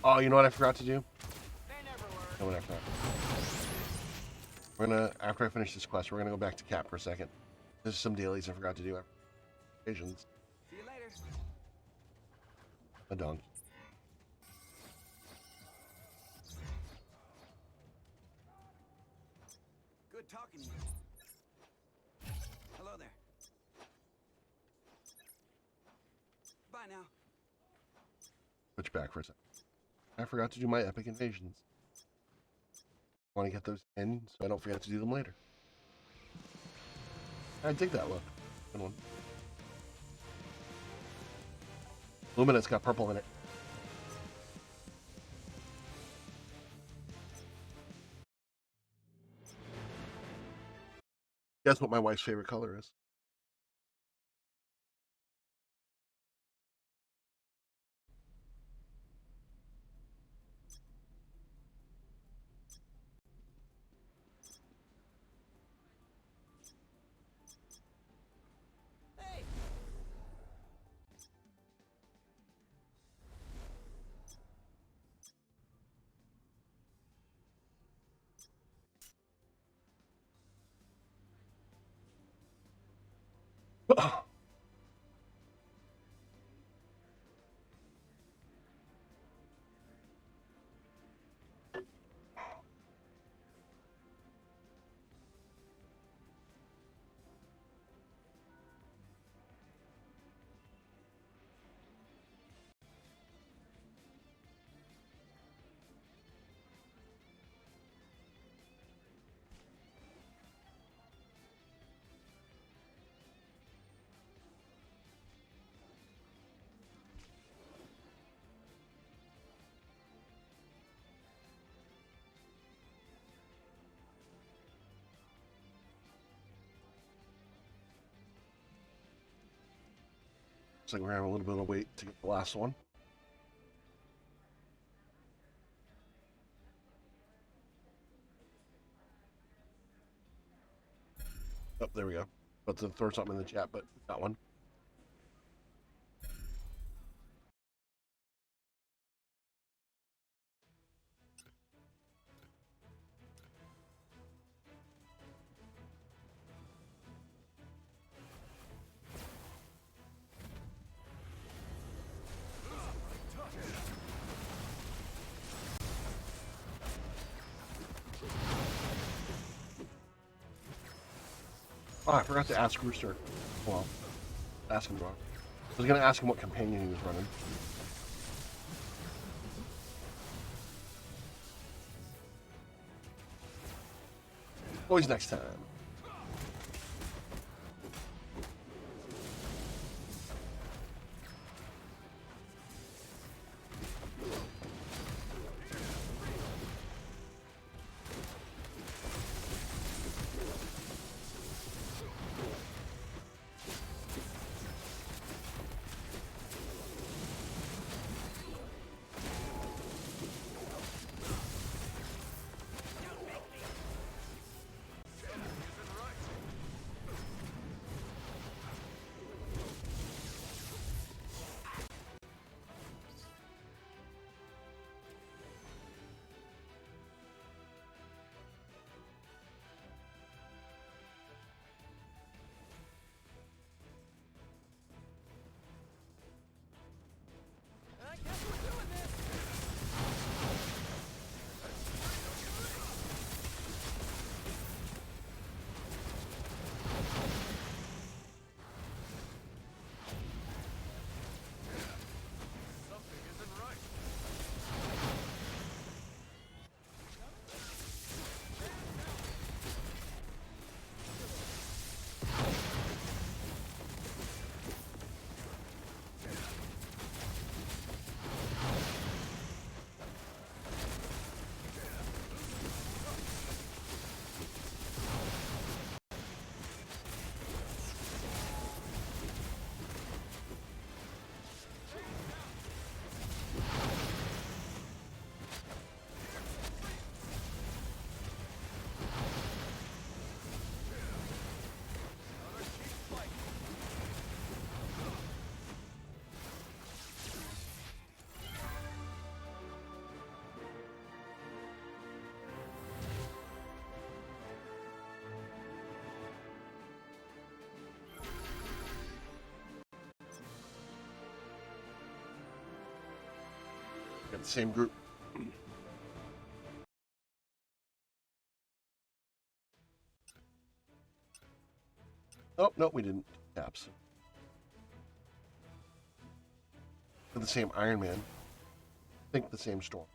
Oh, you know what I forgot to do? They never learn. No, what I forgot. We're gonna, after I finish this quest, we're gonna go back to Cap for a second. There's some dailies I forgot to do. Occasions. See you later. A donkey. Good talking to you. Hello there. Bye now. Switch back for a second. I forgot to do my epic invasions. I want to get those in so I don't forget to do them later. I dig that look. Good one. Luminous got purple in it. Guess what my wife's favorite color is? Looks like we're having a little bit of wait to get the last one. Oh, there we go. About to throw something in the chat, but that one. Oh, I forgot to ask Rooster. Well, ask him wrong. I was gonna ask him what companion he was running. Always next time. Got the same group. Oh, no, we didn't. Caps. Got the same Iron Man. Think the same Storm.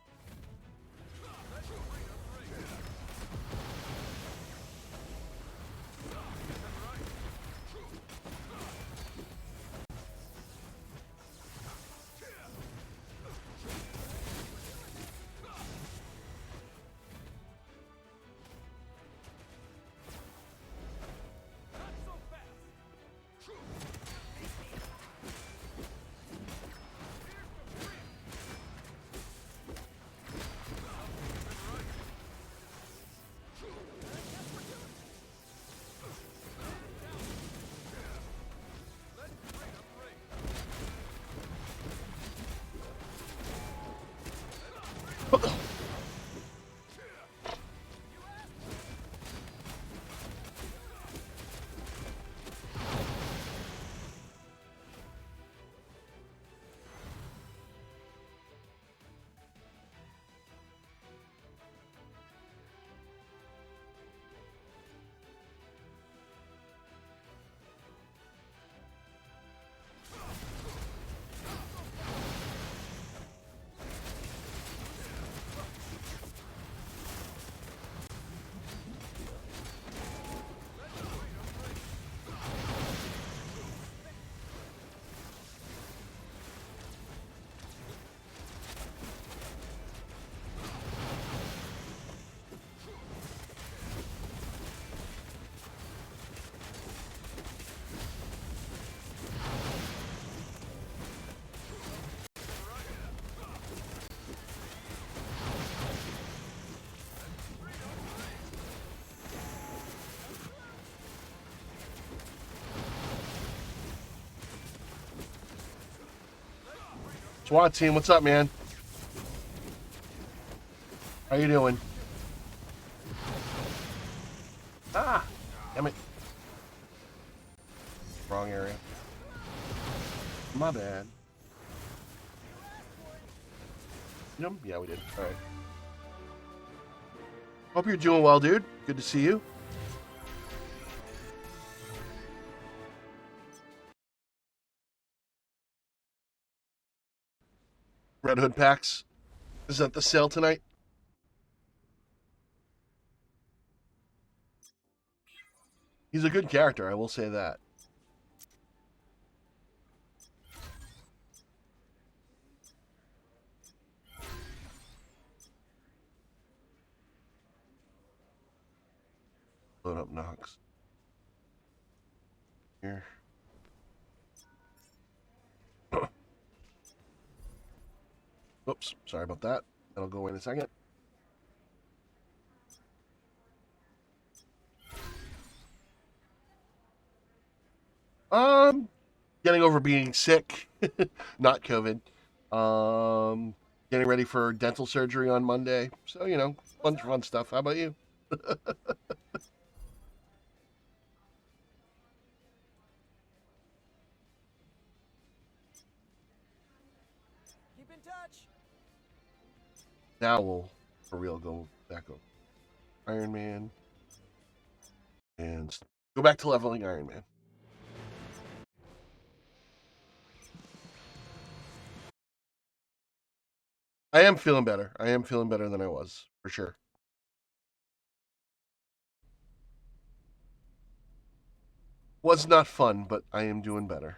SWAT team, what's up, man? How you doing? Ah, damn it. Wrong area. My bad. Yeah, we did. All right. Hope you're doing well, dude. Good to see you. Red Hood packs. Is that the sale tonight? He's a good character, I will say that. Load up Nox. Here. Oops, sorry about that. That'll go away in a second. Getting over being sick, not COVID. Getting ready for dental surgery on Monday. So, you know, fun stuff. How about you? Keep in touch. Now we'll, for real, go back over Iron Man. And go back to leveling Iron Man. I am feeling better. I am feeling better than I was, for sure. Was not fun, but I am doing better.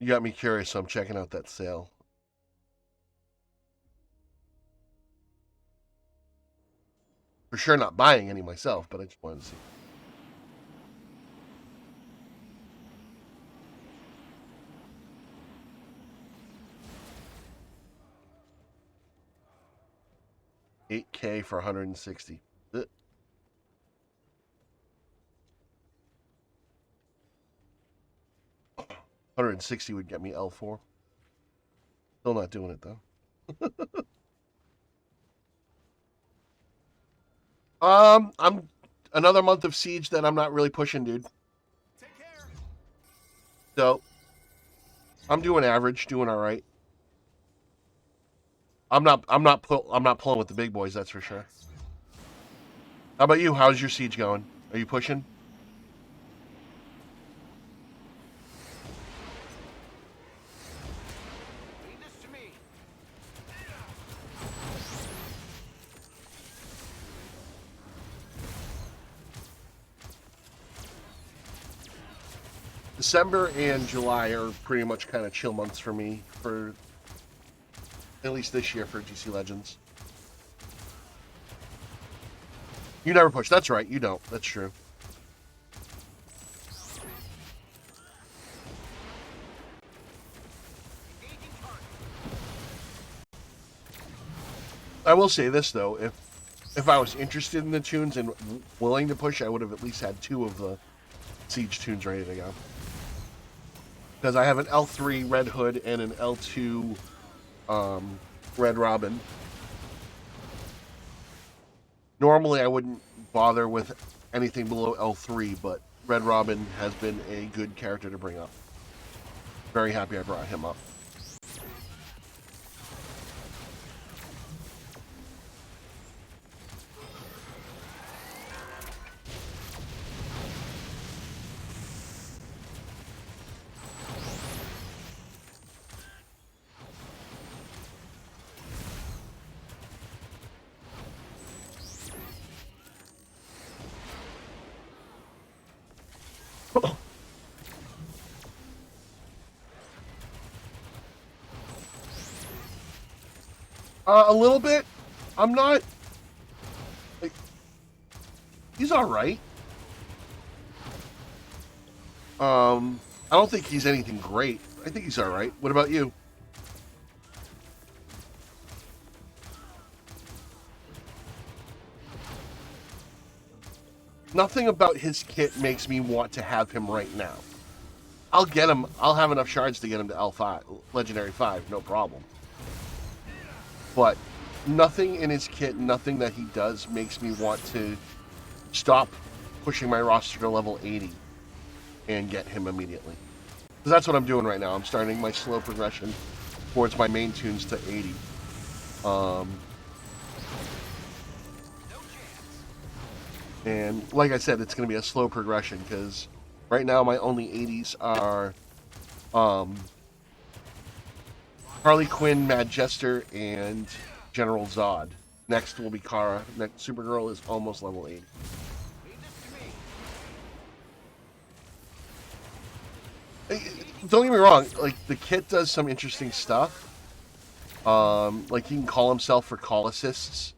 You got me curious, so I'm checking out that sale. For sure not buying any myself, but I just wanted to see. $8K for 160. 160 would get me L4. Still not doing it though. I'm another month of Siege that I'm not really pushing, dude. Take care. So I'm doing average, doing all right. I'm not pulling with the big boys, that's for sure. How about you? How's your Siege going? Are you pushing? Leave this to me. December and July are pretty much kind of chill months for me, for at least this year for GC Legends. You never push. That's right. You don't. That's true. I will say this though, if I was interested in the tunes and willing to push, I would have at least had 2 of the Siege tunes ready to go. Because I have an L3 Red Hood and an L2 Red Robin. Normally I wouldn't bother with anything below L3, but Red Robin has been a good character to bring up. Very happy I brought him up. A little bit. I'm not. Like, he's all right. I don't think he's anything great. I think he's all right. What about you? nothing about his kit makes me want to have him right now. I'll get him. I'll have enough shards to get him to L5, Legendary 5, no problem. But nothing in his kit, nothing that he does makes me want to stop pushing my roster to level 80 and get him immediately. Because that's what I'm doing right now. I'm starting my slow progression towards my main tunes to 80. And like I said, it's going to be a slow progression because right now my only 80s are Harley Quinn, Mad Jester, and General Zod. Next will be Kara. Next, Supergirl is almost level 80. Don't get me wrong, like the kit does some interesting stuff. Like he can call himself for call assists,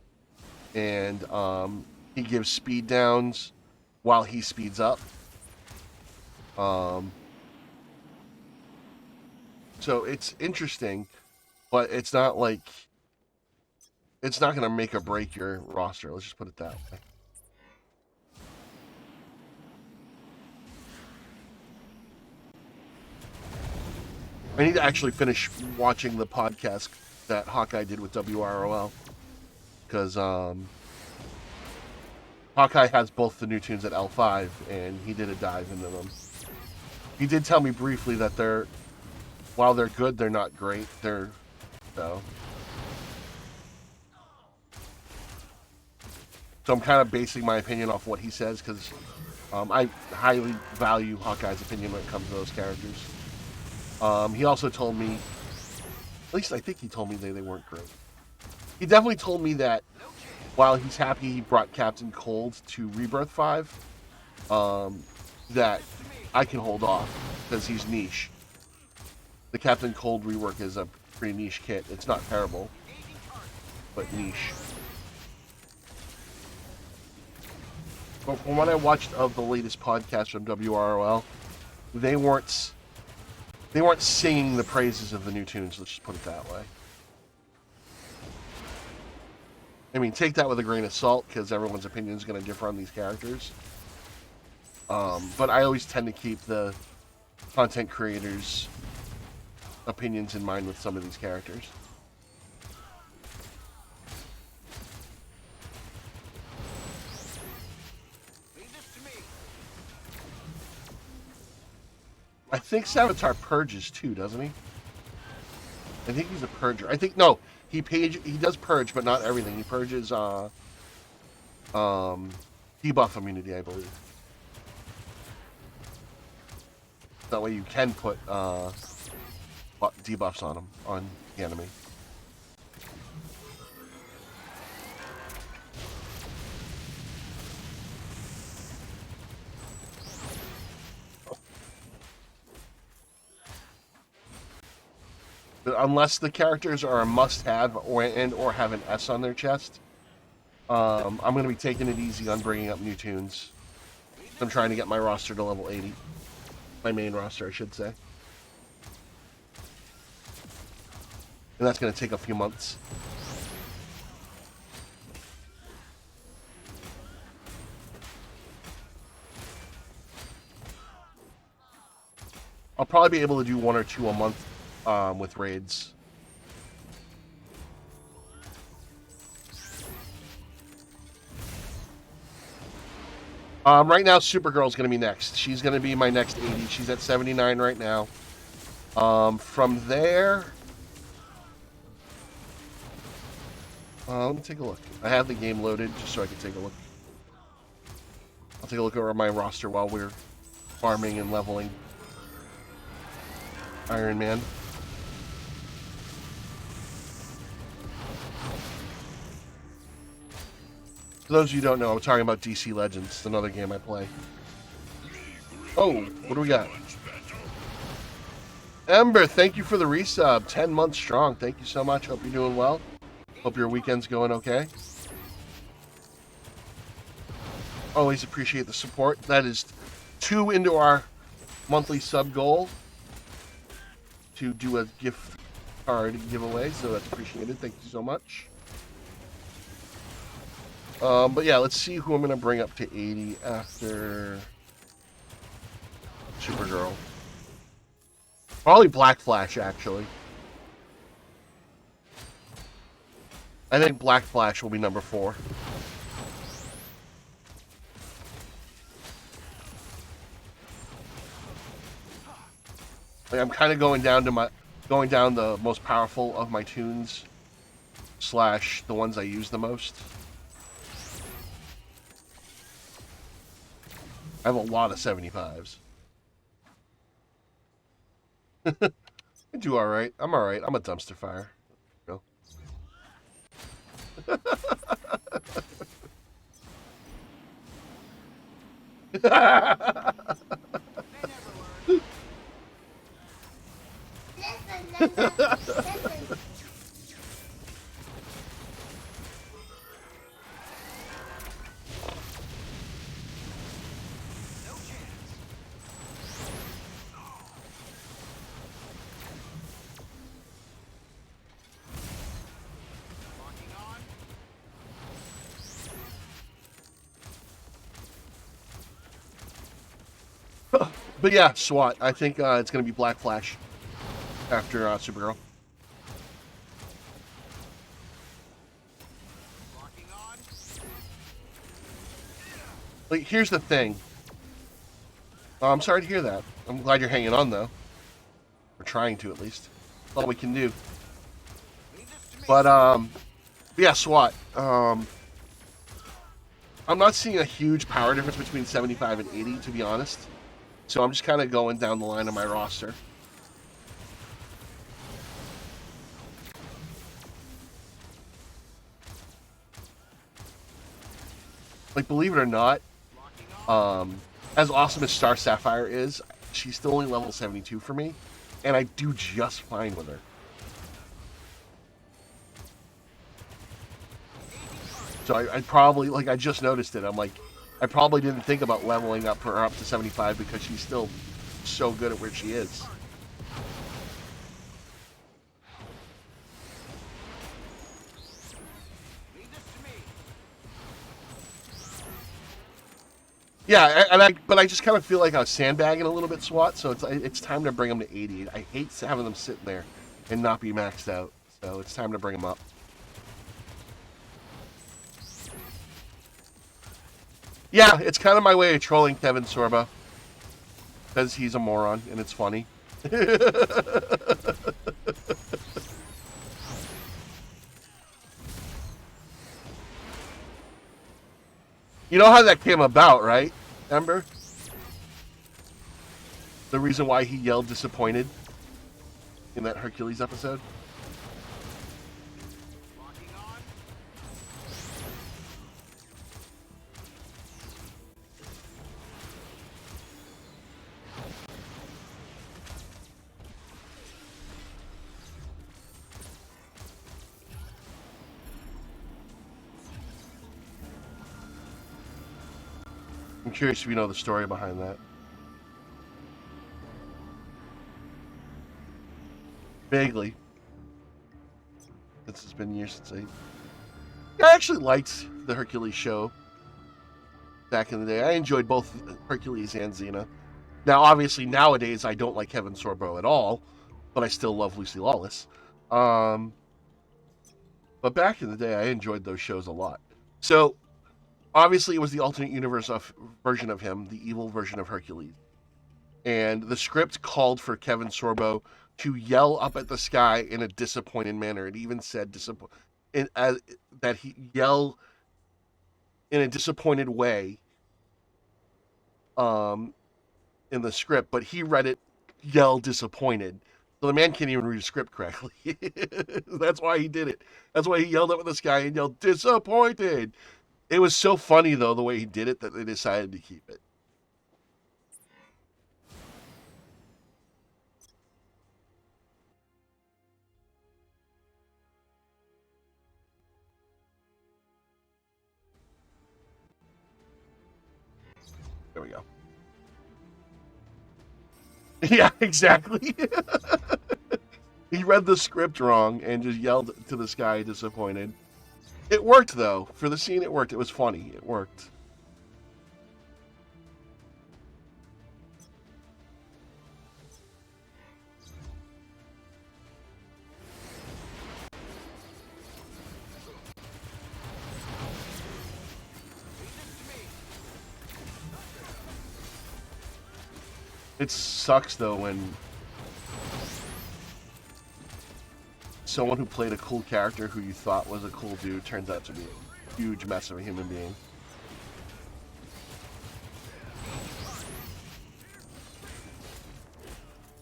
and he gives speed downs while he speeds up. So it's interesting, but it's not like it's not going to make or break your roster. Let's just put it that way. I need to actually finish watching the podcast that Hawkeye did with WROL, because Hawkeye has both the new tunes at L5, and he did a dive into them. He did tell me briefly that while they're good, they're not great. So I'm kind of basing my opinion off what he says, because I highly value Hawkeye's opinion when it comes to those characters. He also told me, at least I think he told me they weren't great. He definitely told me that while he's happy he brought Captain Cold to Rebirth 5, that I can hold off because he's niche. The Captain Cold rework is a pretty niche kit. It's not terrible, but niche. But from what I watched of the latest podcast from WROL, they weren't singing the praises of the new tunes, let's just put it that way. I mean, take that with a grain of salt, because everyone's opinion is going to differ on these characters. But I always tend to keep the content creators' opinions in mind with some of these characters. I think Savitar purges too, doesn't he? I think he's a purger. I think no, he does purge, but not everything. He purges debuff immunity, I believe. That way you can put debuffs on him on the enemy. Unless the characters are a must-have or have an S on their chest, I'm going to be taking it easy on bringing up new tunes. I'm trying to get my roster to level 80. My main roster, I should say. And that's going to take a few months. I'll probably be able to do 1 or 2 a month with raids. Right now, Supergirl's going to be next. She's going to be my next 80. She's at 79 right now. From there... let me take a look. I have the game loaded just so I can take a look. I'll take a look over my roster while we're farming and leveling Iron Man. For those of you who don't know, I'm talking about DC Legends. It's another game I play. Oh, what do we got? Ember, thank you for the resub. 10 months strong. Thank you so much. Hope you're doing well. Hope your weekend's going okay. Always appreciate the support. That is 2 into our monthly sub goal to do a gift card giveaway, so that's appreciated. Thank you so much. But yeah, let's see who I'm gonna bring up to 80 after Supergirl. Probably Black Flash, actually. I think Black Flash will be number 4. Like, I'm kind of going down the most powerful of my tunes / the ones I use the most. I have a lot of 75s. I do alright. I'm alright. I'm a dumpster fire. No. Listen, Linda. Listen. But yeah, SWAT. I think it's going to be Black Flash after Supergirl. Like, here's the thing. Oh, I'm sorry to hear that. I'm glad you're hanging on, though. We're trying to, at least. That's all we can do. But, yeah, SWAT. I'm not seeing a huge power difference between 75 and 80, to be honest. So I'm just kind of going down the line of my roster. Like, believe it or not, as awesome as Star Sapphire is, she's still only level 72 for me, and I do just fine with her. So I probably, like, I just noticed it. I'm like, I probably didn't think about leveling up her up to 75 because she's still so good at where she is. Yeah, but I just kind of feel like I was sandbagging a little bit, SWAT. So it's time to bring them to 80. I hate having them sitting there and not be maxed out. So it's time to bring them up. Yeah, it's kind of my way of trolling Kevin Sorbo. Because he's a moron, and it's funny. You know how that came about, right, Ember? The reason why he yelled disappointed in that Hercules episode? I'm curious if you know the story behind that. Vaguely. Since it's been years since I actually liked the Hercules show back in the day. I enjoyed both Hercules and Xena. Now, obviously, nowadays, I don't like Kevin Sorbo at all, but I still love Lucy Lawless. But back in the day, I enjoyed those shows a lot. So, obviously, it was the alternate universe version of him, the evil version of Hercules. And the script called for Kevin Sorbo to yell up at the sky in a disappointed manner. It even said that he yell in a disappointed way in the script, but he read it yell disappointed. So the man can't even read a script correctly. That's why he did it. That's why he yelled up at the sky and yelled disappointed. It was so funny, though, the way he did it, that they decided to keep it. There we go. Yeah, exactly. He read the script wrong and just yelled to the sky disappointed. It worked though. For the scene, it worked. It was funny. It worked. It sucks though when someone who played a cool character who you thought was a cool dude turns out to be a huge mess of a human being.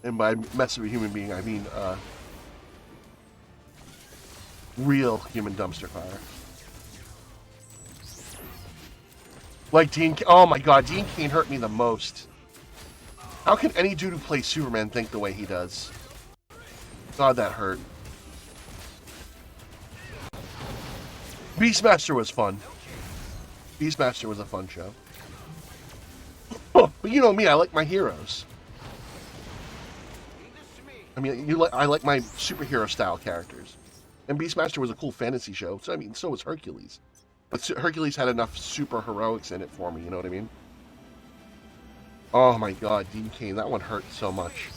And by mess of a human being, I mean real human dumpster fire. Like Dean. Oh my God, Dean Cain hurt me the most. How can any dude who plays Superman think the way he does? God, that hurt. Beastmaster was fun. Beastmaster was a fun show. But you know me, I like my heroes. I mean, I like my superhero style characters. And Beastmaster was a cool fantasy show. So I mean, so was Hercules. But Hercules had enough super heroics in it for me. You know what I mean? Oh my God, Dean Cain, that one hurt so much.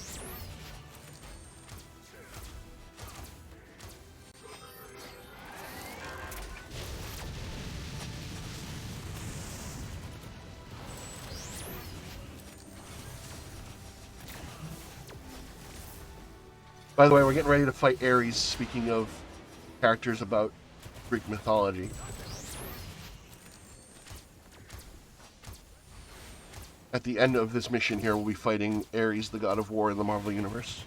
By the way, we're getting ready to fight Ares, speaking of characters about Greek mythology. At the end of this mission here, we'll be fighting Ares, the god of war in the Marvel Universe.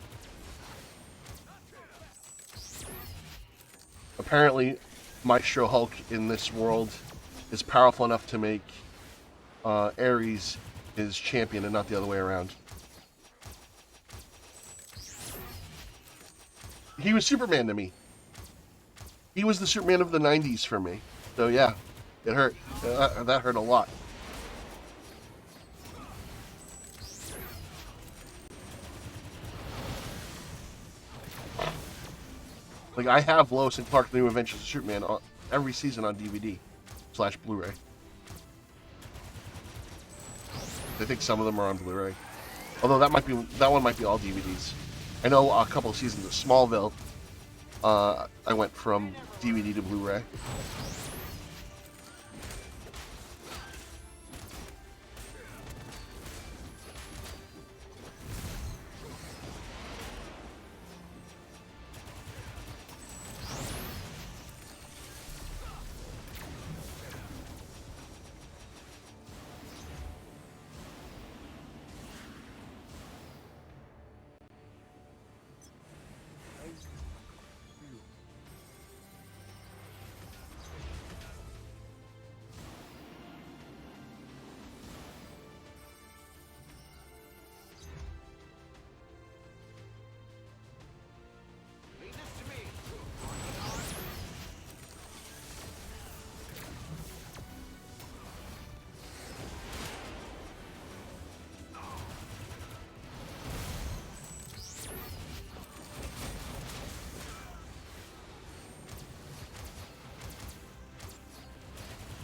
Apparently, Maestro Hulk in this world is powerful enough to make Ares his champion and not the other way around. He was Superman to me. He was the Superman of the 90s for me. So yeah, it hurt. That hurt a lot. Like, I have Lois and Clark: The New Adventures of Superman every season on DVD/Blu-ray. I think some of them are on Blu-ray. Although that one might be all DVDs. I know a couple of seasons of Smallville, I went from DVD to Blu-ray.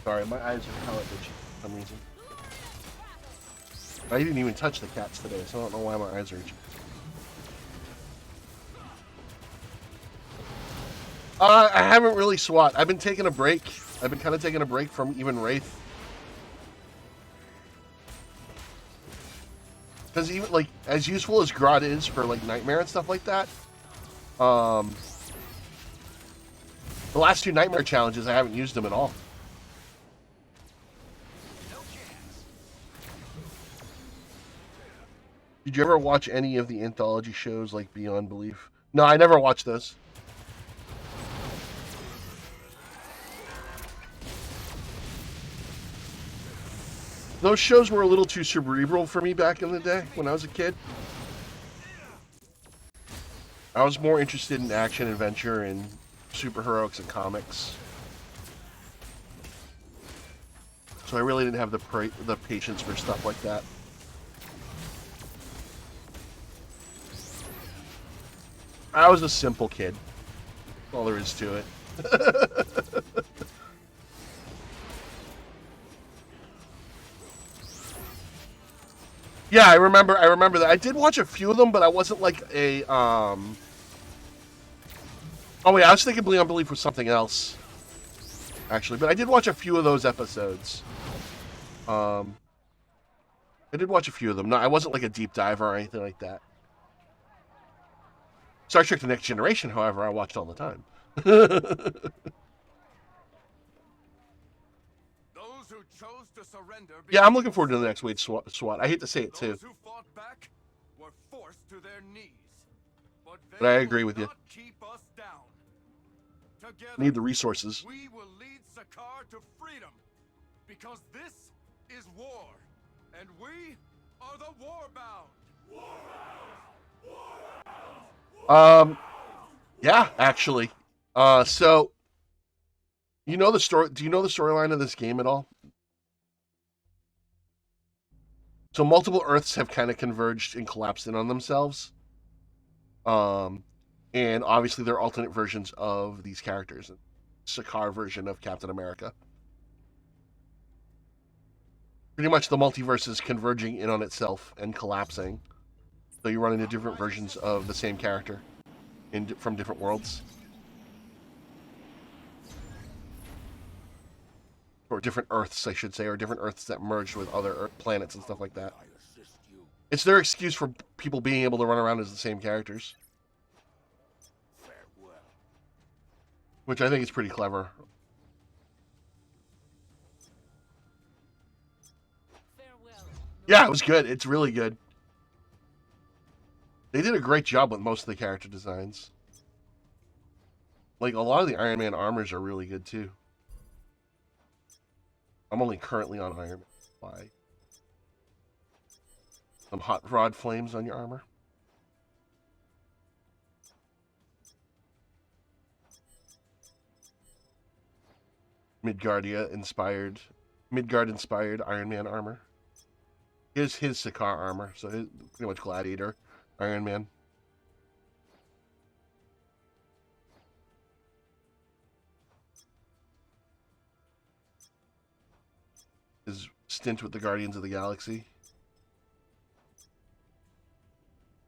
Sorry, my eyes are hella itchy for some reason. I didn't even touch the cats today, so I don't know why my eyes are itchy. I haven't really SWAT. I've been taking a break. I've been kind of taking a break from even Wraith. Because even, like, as useful as Grodd is for, like, Nightmare and stuff like that, the last two Nightmare challenges, I haven't used them at all. Did you ever watch any of the anthology shows like Beyond Belief? No, I never watched those. Those shows were a little too cerebral for me back in the day when I was a kid. I was more interested in action, adventure, and superheroics and comics. So I really didn't have the patience for stuff like that. I was a simple kid. That's all there is to it. Yeah, I remember that. I did watch a few of them, but I wasn't like a Oh wait, I was thinking Beyond Belief was something else. Actually, but I did watch a few of those episodes. I did watch a few of them. No, I wasn't like a deep diver or anything like that. Star Trek: The Next Generation, however, I watched all the time. Those who chose to surrender. Yeah, I'm looking forward to the next Wade SWAT. I hate to say it too. Those who fought back were forced to their knees. But I they agree will with you. not keep us down. Together, Need the resources. we will lead Sakaar to freedom. Because this is war. And we are the warbound. Yeah, actually. So you know the story. Do you know the storyline of this game at all? So multiple Earths have kind of converged and collapsed in on themselves. And obviously they're alternate versions of these characters. Sakaar version of Captain America. Pretty much the multiverse is converging in on itself and collapsing. So you run into different versions of the same character from different worlds. Or different Earths, I should say, or different Earths that merged with other planets and stuff like that. I assist you. It's their excuse for people being able to run around as the same characters, Farewell. which I think is pretty clever. Yeah, it was good. It's really good. They did a great job with most of the character designs. Like, a lot of the Iron Man armors are really good, too. I'm only currently on Iron Man. Why? Some hot rod flames on your armor. Midgard inspired Iron Man armor. Here's his Sakaar armor, so his, pretty much Gladiator Iron Man. His stint with the Guardians of the Galaxy.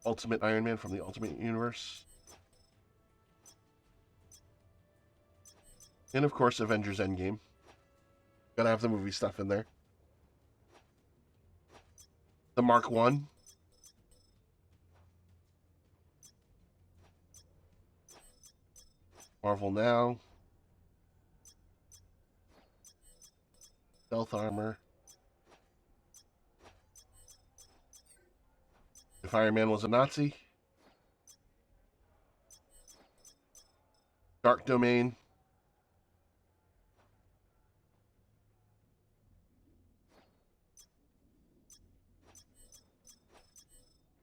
Ultimate Iron Man from the Ultimate Universe. And of course, Avengers Endgame. Gotta have the movie stuff in there. The Mark I. Marvel Now. Stealth armor. If Iron Man was a Nazi. Dark Domain.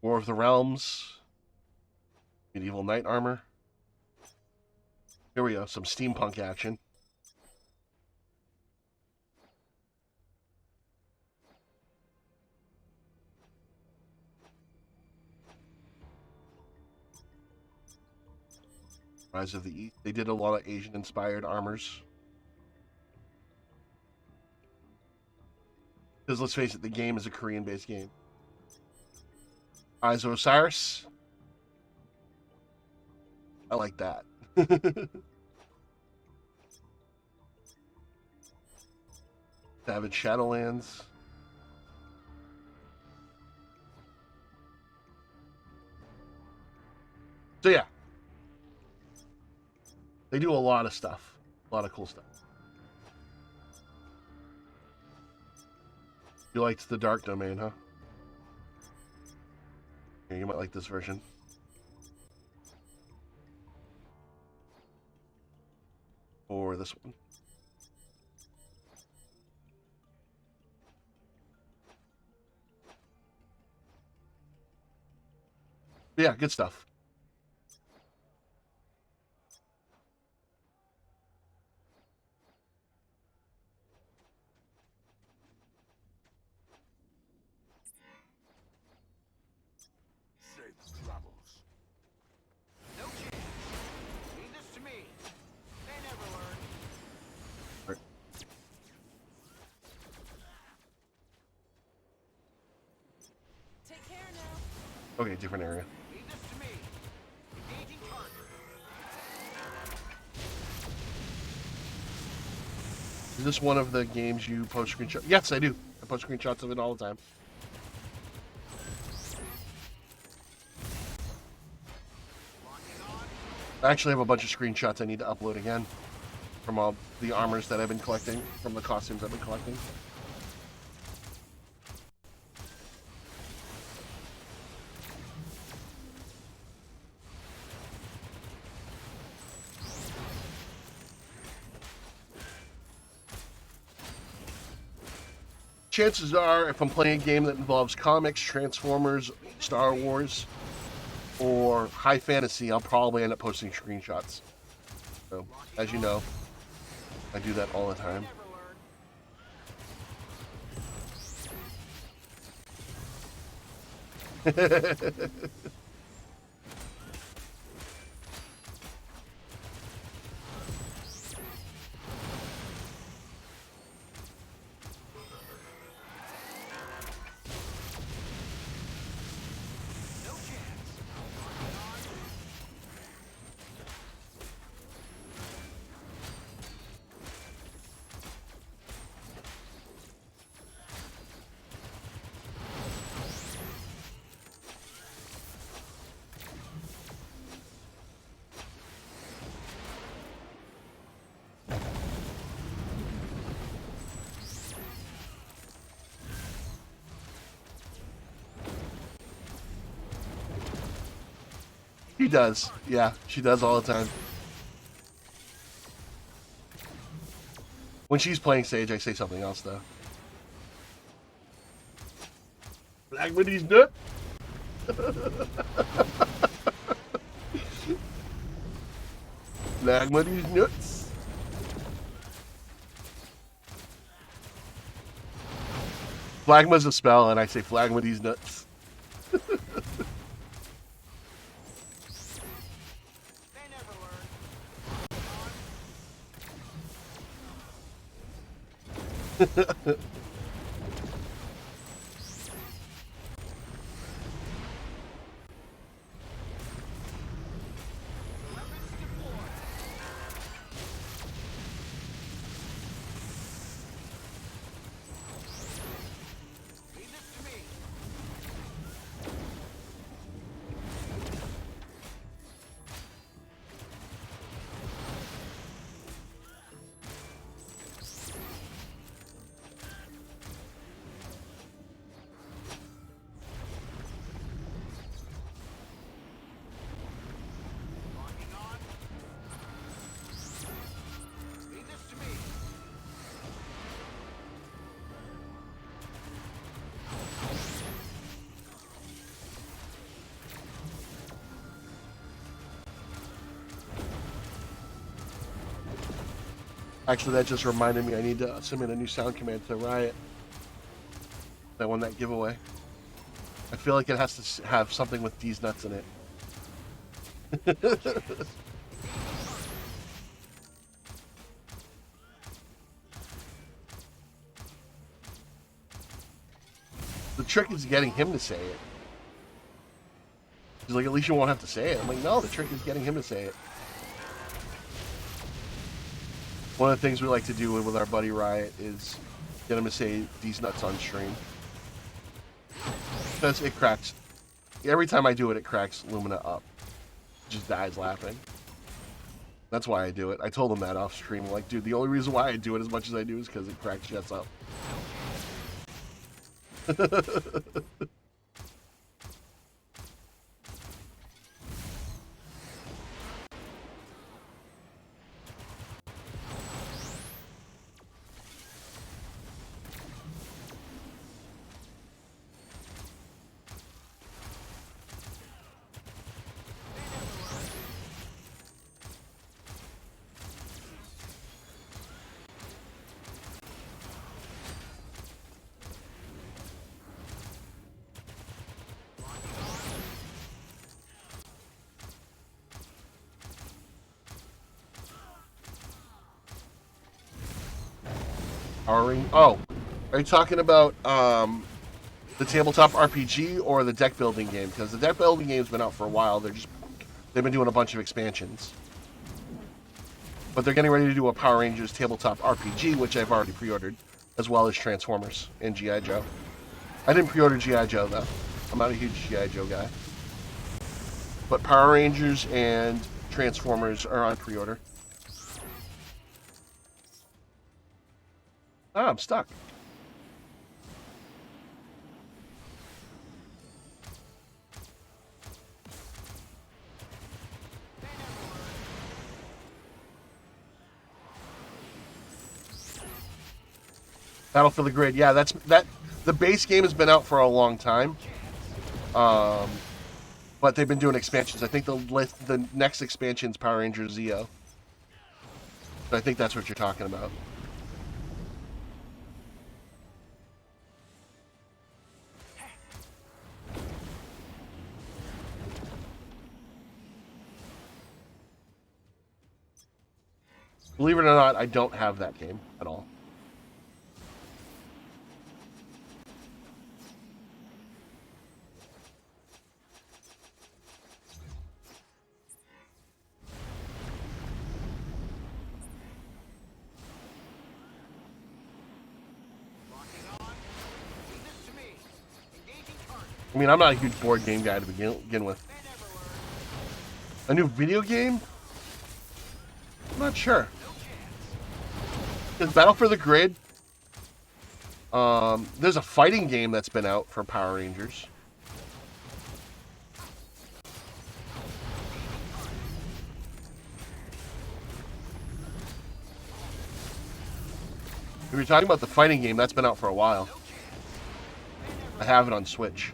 War of the Realms. Medieval Knight armor. Here we go, some steampunk action. Rise of the East. They did a lot of Asian-inspired armors. Because let's face it, the game is a Korean-based game. Eyes of Osiris. I like that. Savage Shadowlands. So yeah. They do a lot of stuff. A lot of cool stuff. You liked the Dark Domain, huh? Yeah, you might like this version. Or this one. Yeah, good stuff. Safe travels. No chance. Leave this to me. They never learn. Okay, different area. Leave this to me. Engaging target. Is this one of the games you post screenshots? Yes, I do. I post screenshots of it all the time. I actually have a bunch of screenshots I need to upload again from all the armors that I've been collecting, from the costumes I've been collecting. Chances are, if I'm playing a game that involves comics, Transformers, Star Wars, or high fantasy, I'll probably end up posting screenshots. So, as you know, I do that all the time. No chance. She does. Yeah, she does all the time. When she's playing Sage, I say something else, though. Black Witty's nut. Black Witty's nuts. Flagma's a spell, and I say Flagma's nuts. They never learn. Weapons deployed. Leave this to me. Locking on. Leave this to me. Actually, that just reminded me I need to submit a new sound command to Riot. That won that giveaway. I feel like it has to have something with these nuts in it. The trick is getting him to say it. He's like, at least you won't have to say it. I'm like, no, the trick is getting him to say it. One of the things we like to do with our buddy Riot is get him to say these nuts on stream. Because it cracks. Every time I do it, it cracks Lumina up. Just dies laughing. That's why I do it. I told him that off stream. I'm like, dude, the only reason why I do it as much as I do is because it cracks Jets up. Powering. Oh, are you talking about The tabletop RPG or the deck building game? Because the deck building game's been out for a while. They've been doing a bunch of expansions. But they're getting ready to do a Power Rangers tabletop RPG, which I've already pre-ordered, as well as Transformers and G.I. Joe. I didn't pre-order G.I. Joe, though. I'm not a huge G.I. Joe guy. But Power Rangers and Transformers are on pre-order. Ah, I'm stuck. Battle for the Grid. Yeah, that's that. The base game has been out for a long time, but they've been doing expansions. I think the next expansion is Power Rangers Zeo. So I think that's what you're talking about. Believe it or not, I don't have that game at all. I mean, I'm not a huge board game guy to begin with. A new video game? I'm not sure. There's Battle for the Grid. There's a fighting game that's been out for Power Rangers. If you're talking about the fighting game, that's been out for a while. I have it on Switch.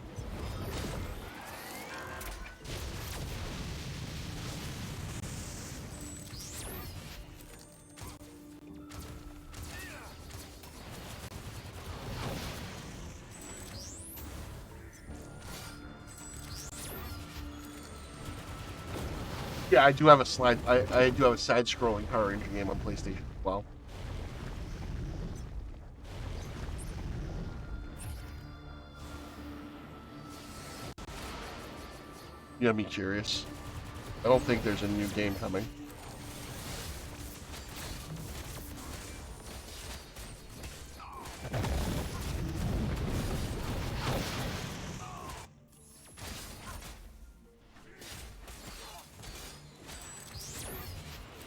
Yeah, I do have a slide. I do have a side-scrolling Power Ranger game on PlayStation as well. You got me curious. I don't think there's a new game coming.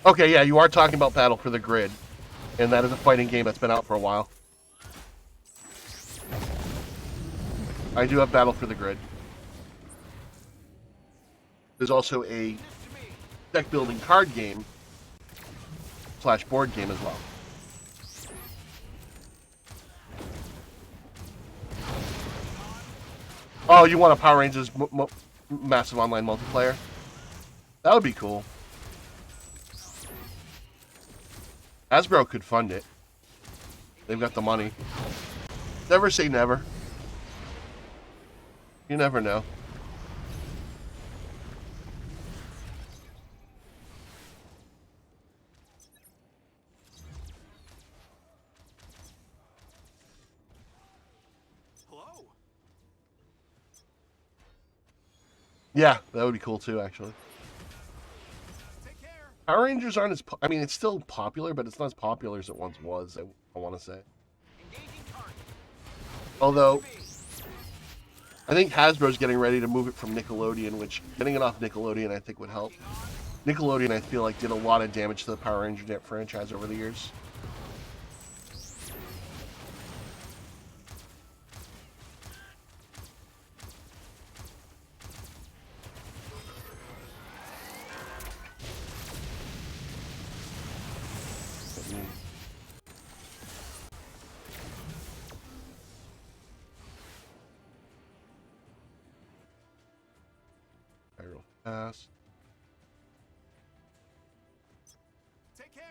Okay, yeah, you are talking about Battle for the Grid, and that is a fighting game that's been out for a while. I do have Battle for the Grid. There's also a deck building card game / board game as well. Oh, you want a Power Rangers massive online multiplayer? That would be cool. Hasbro could fund it. They've got the money. Never say never. You never know. Hello. Yeah, that would be cool too, actually. Take care. Power Rangers aren't as... I mean, it's still popular, but it's not as popular as it once was, I want to say. Engaging target. Although, I think Hasbro's getting ready to move it from Nickelodeon, which getting it off Nickelodeon I think would help. Nickelodeon, I feel like, did a lot of damage to the Power Ranger franchise over the years. Real fast. Take care.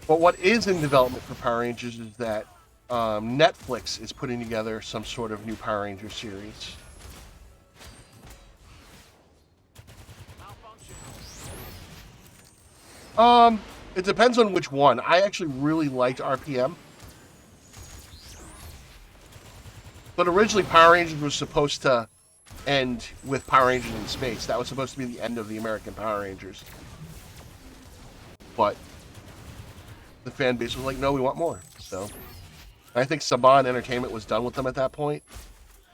But what is in development for Power Rangers is that Netflix is putting together some sort of new Power Ranger series. It depends on which one. I actually really liked RPM. But originally Power Rangers was supposed to end with Power Rangers in Space. That was supposed to be the end of the American Power Rangers. But the fan base was like, no, we want more. So I think Saban Entertainment was done with them at that point.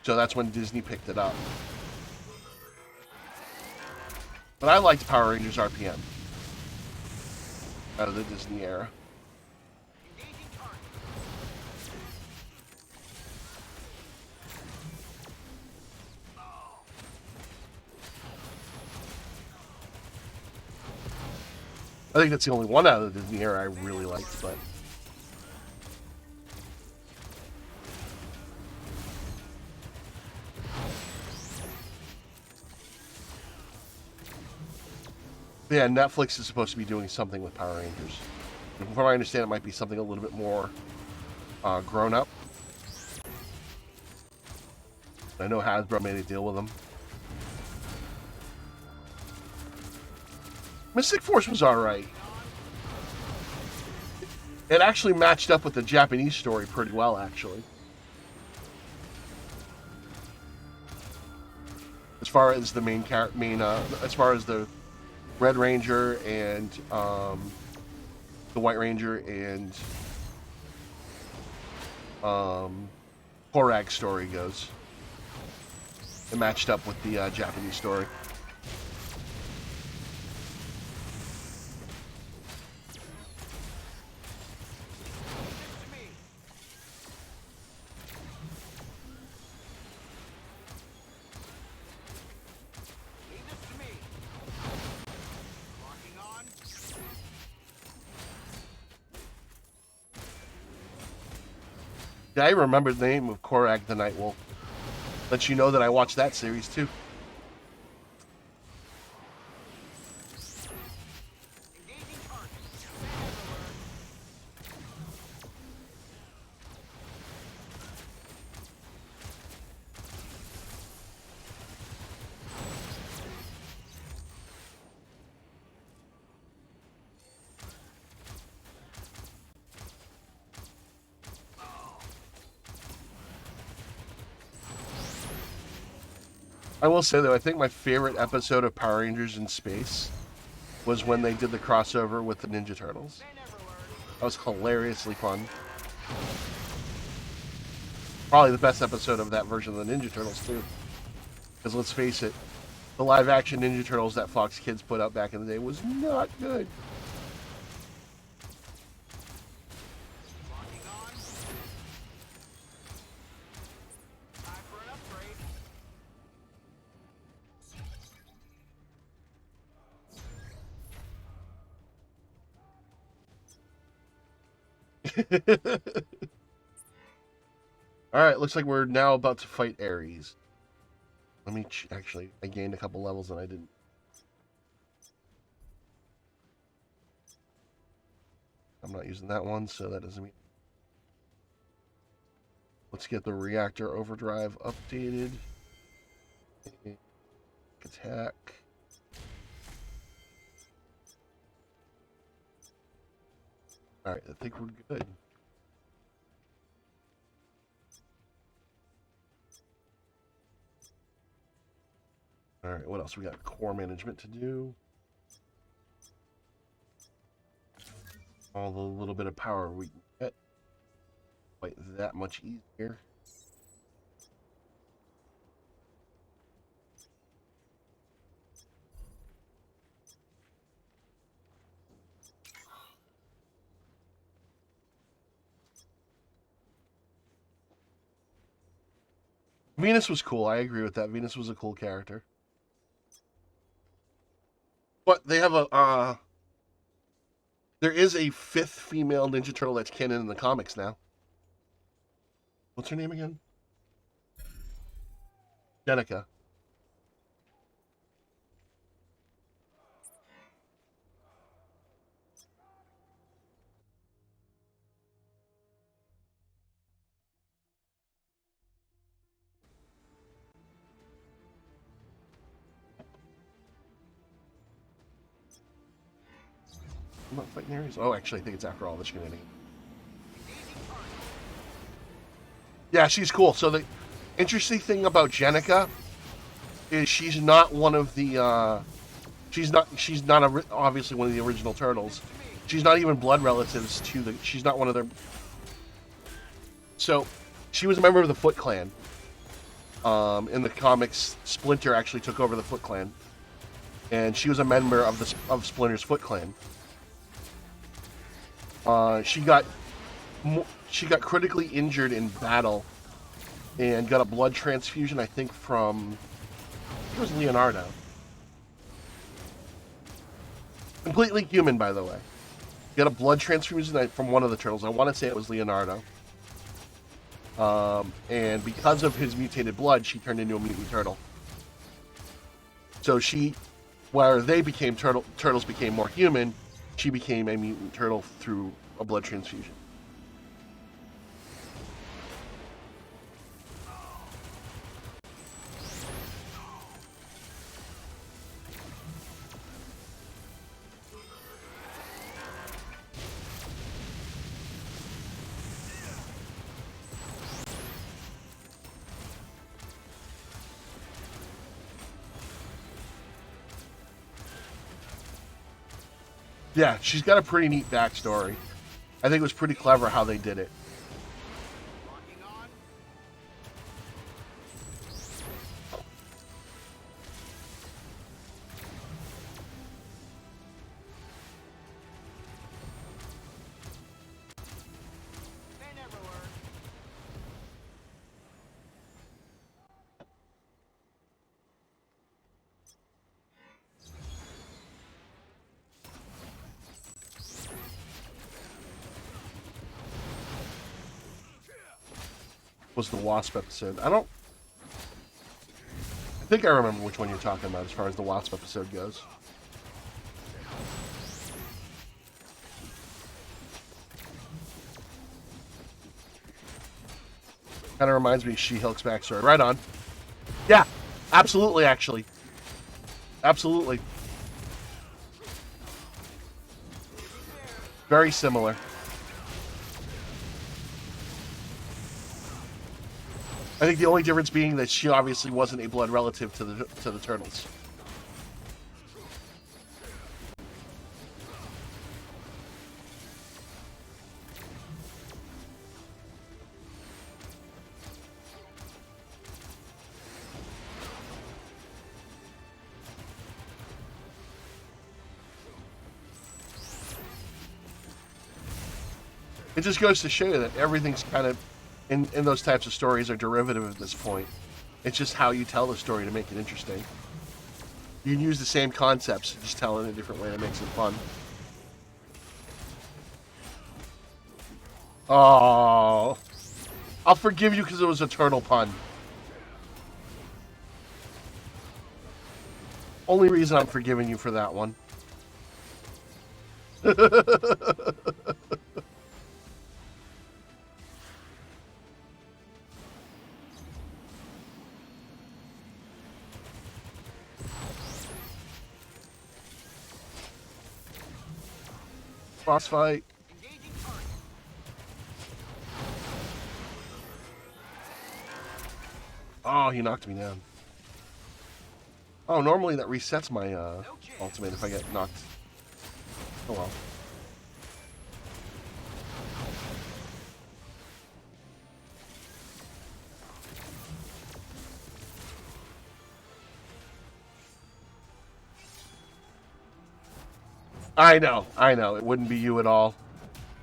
So that's when Disney picked it up. But I liked Power Rangers RPM out of the Disney era. I think that's the only one out of the Disney era I really liked, but... yeah, Netflix is supposed to be doing something with Power Rangers. And from what I understand, it might be something a little bit more grown up. I know Hasbro made a deal with them. Mystic Force was alright. It actually matched up with the Japanese story pretty well, actually. As far as the main as far as the Red Ranger and the White Ranger and Korag story goes, it matched up with the Japanese story. Yeah, I remember the name of Korag the Night Wolf. Let you know that I watched that series too. I will say though, I think my favorite episode of Power Rangers in Space was when they did the crossover with the Ninja Turtles. That was hilariously fun. Probably the best episode of that version of the Ninja Turtles too. Because let's face it, the live action Ninja Turtles that Fox Kids put out back in the day was not good. Alright, looks like we're now about to fight Ares. Let me actually, I gained a couple levels and I didn't. I'm not using that one, so that doesn't mean. Let's get the reactor overdrive updated. Attack. Alright, I think we're good. Alright, what else? We got core management to do. All the little bit of power we can get. Quite that much easier. Venus was cool. I agree with that. Venus was a cool character. But they have a, there is a fifth female Ninja Turtle that's canon in the comics now. What's her name again? Jenica. I'm not fighting Ares. Oh, actually, I think it's after all this shenanigans. Yeah, she's cool. So the interesting thing about Jenica is she's not one of the. She's not obviously one of the original turtles. She's not even blood relatives to the. She's not one of their. So, she was a member of the Foot Clan. In the comics, Splinter actually took over the Foot Clan, and she was a member of Splinter's Foot Clan. She got critically injured in battle, and got a blood transfusion. I think from it was Leonardo. Completely human, by the way. Got a blood transfusion from one of the turtles. I want to say it was Leonardo. And because of his mutated blood, she turned into a mutant turtle. So where they became turtles became more human, she became a mutant turtle through a blood transfusion. Yeah, she's got a pretty neat backstory. I think it was pretty clever how they did it. They never learn. Was the Wasp episode. I think I remember which one you're talking about as far as the Wasp episode goes. Kind of reminds me of She-Hulk's backstory. Right on. Yeah, absolutely, actually. Absolutely. Very similar. I think the only difference being that she obviously wasn't a blood relative to the turtles. It just goes to show you that everything's kind of in those types of stories are derivative at this point. It's just how you tell the story to make it interesting. You can use the same concepts, just tell it in a different way that makes it fun. Oh, I'll forgive you because it was a turtle pun. Only reason I'm forgiving you for that one. Boss fight. Engaging target. Oh, he knocked me down. Oh, normally that resets my ultimate if I get knocked. Oh well. I know. It wouldn't be you at all.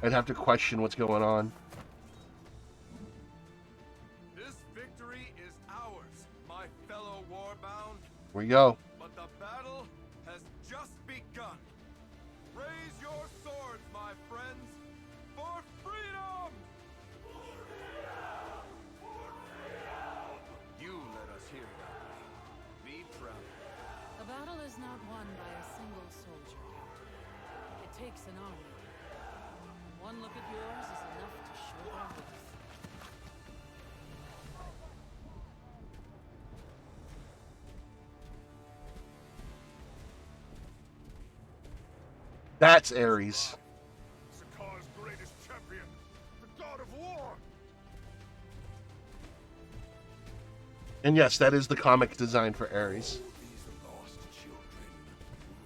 I'd have to question what's going on. This victory is ours, my fellow warbound. Here we go. But the battle has just begun. Raise your swords, my friends, for freedom! You let us hear that. Be proud. A battle is not won by a single soldier, Captain. It takes an army. One look at yours is enough to show their worth. That's Ares. Sakar's greatest champion, the god of war. And yes, that is the comic design for Ares. These lost children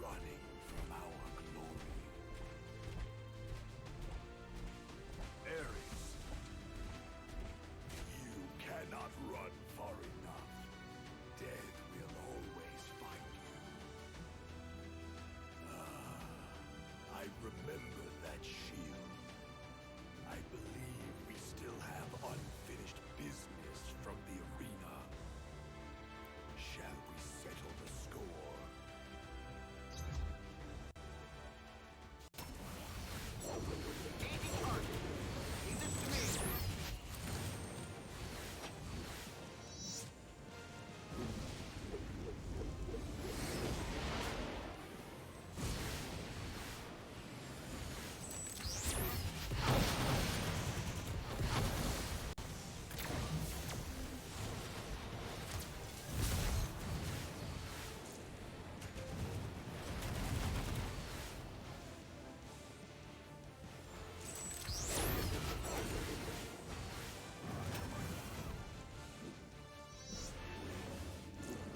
running from our glory. Ares, you cannot run far enough. Death will always find you. I remember that shield. I believe we still have unfinished business from the arena. Shall we settle the score?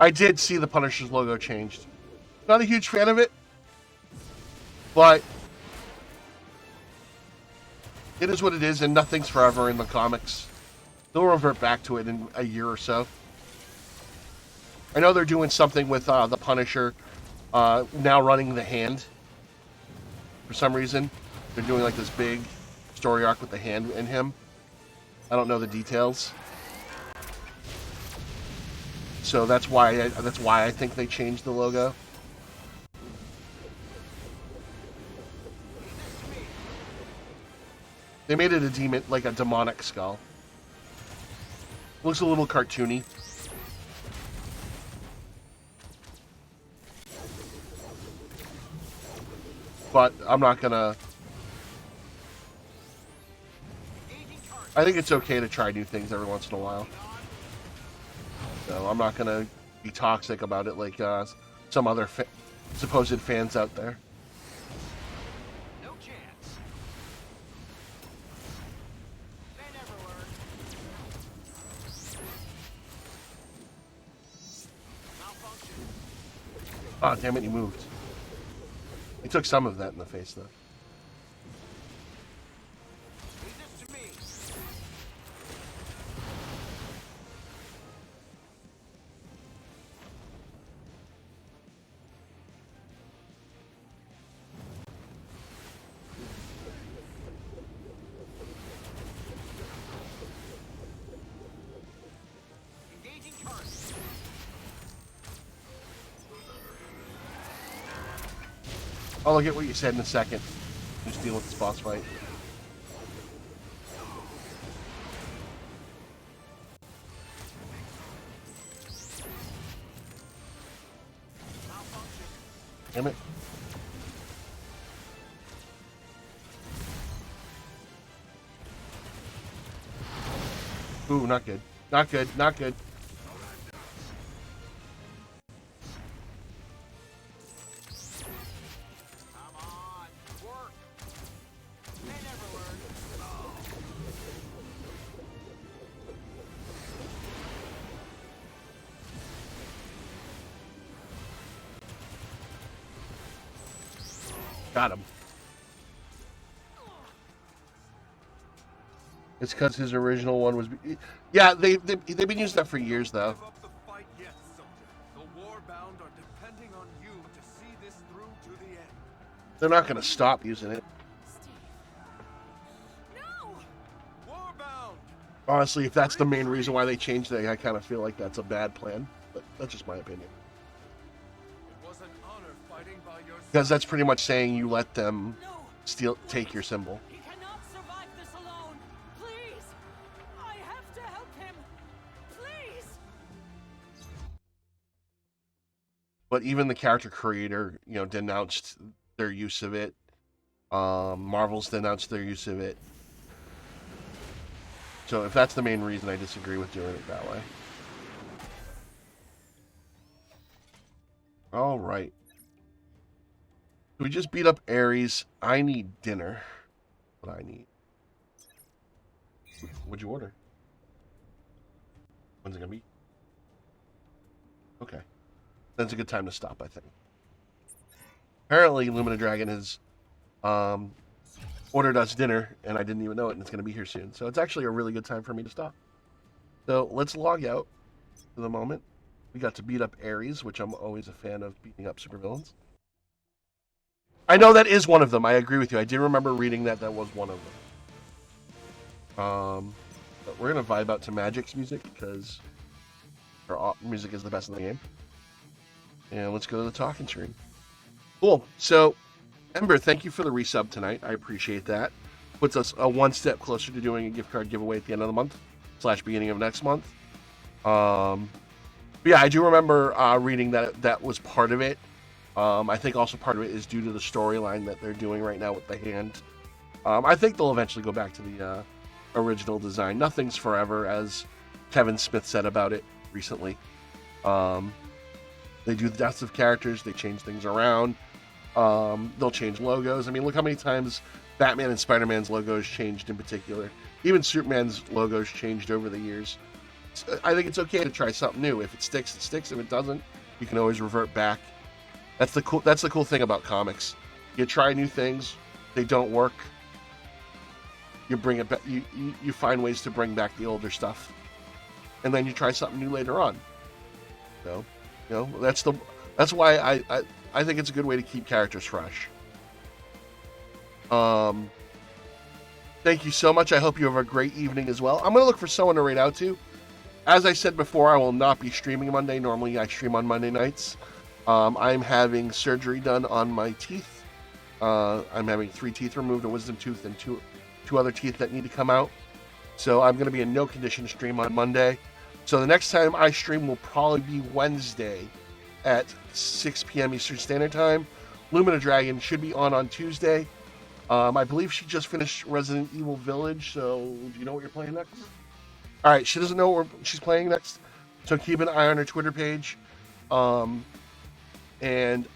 I did see the Punisher's logo changed. Not a huge fan of it, but it is what it is, and nothing's forever in the comics. They'll revert back to it in a year or so. I know they're doing something with the Punisher now running the hand. For some reason, they're doing like this big story arc with the hand in him. I don't know the details. So that's why I think they changed the logo. They made it a demon, like a demonic skull. Looks a little cartoony. But I'm not gonna... I think it's okay to try new things every once in a while. So I'm not gonna be toxic about it like some other supposed fans out there. No chance. They never learn. Malfunction. Oh, damn it, he moved. He took some of that in the face, though. Leave this to me. Engaging target. I'll get what you said in a second. Just deal with this boss fight. Damn it. Ooh, not good. Not good, not good. Come on, work. They never learn. Got him. It's because his original one was... Yeah, they've been using that for years, though. Give up the fight yet, soldier. The Warbound are depending on you to see this through to the end. They're not going to stop using it. No! Warbound! Honestly, if that's the main reason why they changed it, I kind of feel like that's a bad plan. But that's just my opinion. It was an honor fighting by your Because that's pretty much saying you let them No! take your symbol. He cannot survive this alone! Please! I have to help him! Please! But even the character creator, denounced their use of it. Marvel's denounced their use of it. So if that's the main reason, I disagree with doing it that way. All right. We just beat up Ares. I need dinner. What I need. What'd you order? When's it gonna be? Okay. That's a good time to stop, I think. Apparently, Lumina Dragon has ordered us dinner, and I didn't even know it, and it's gonna be here soon. So it's actually a really good time for me to stop. So let's log out for the moment. We got to beat up Ares, which I'm always a fan of beating up supervillains. I know that is one of them. I agree with you. I did remember reading that was one of them. But we're going to vibe out to Magic's music because her music is the best in the game. And let's go to the talking stream. Cool. So, Ember, thank you for the resub tonight. I appreciate that. Puts us one step closer to doing a gift card giveaway at the end of the month / beginning of next month. But yeah, I do remember reading that was part of it. I think also part of it is due to the storyline that they're doing right now with the hand. I think they'll eventually go back to the original design. Nothing's forever, as Kevin Smith said about it recently. They do the deaths of characters. They change things around. They'll change logos. I mean, look how many times Batman and Spider-Man's logos changed in particular. Even Superman's logos changed over the years. I think it's okay to try something new. If it sticks, it sticks. If it doesn't, you can always revert back. That's the cool thing about comics. You try new things, they don't work. You bring it back. You find ways to bring back the older stuff, and then you try something new later on. So, that's why I think it's a good way to keep characters fresh. Thank you so much. I hope you have a great evening as well. I'm gonna look for someone to raid out to. As I said before, I will not be streaming Monday. Normally, I stream on Monday nights. I'm having surgery done on my teeth. I'm having 3 teeth removed, a wisdom tooth, and two other teeth that need to come out. So I'm going to be in no condition to stream on Monday. So the next time I stream will probably be Wednesday at 6 p.m. Eastern Standard Time. Lumina Dragon should be on Tuesday. I believe she just finished Resident Evil Village, so do you know what you're playing next? All right, she doesn't know what she's playing next, so keep an eye on her Twitter page. And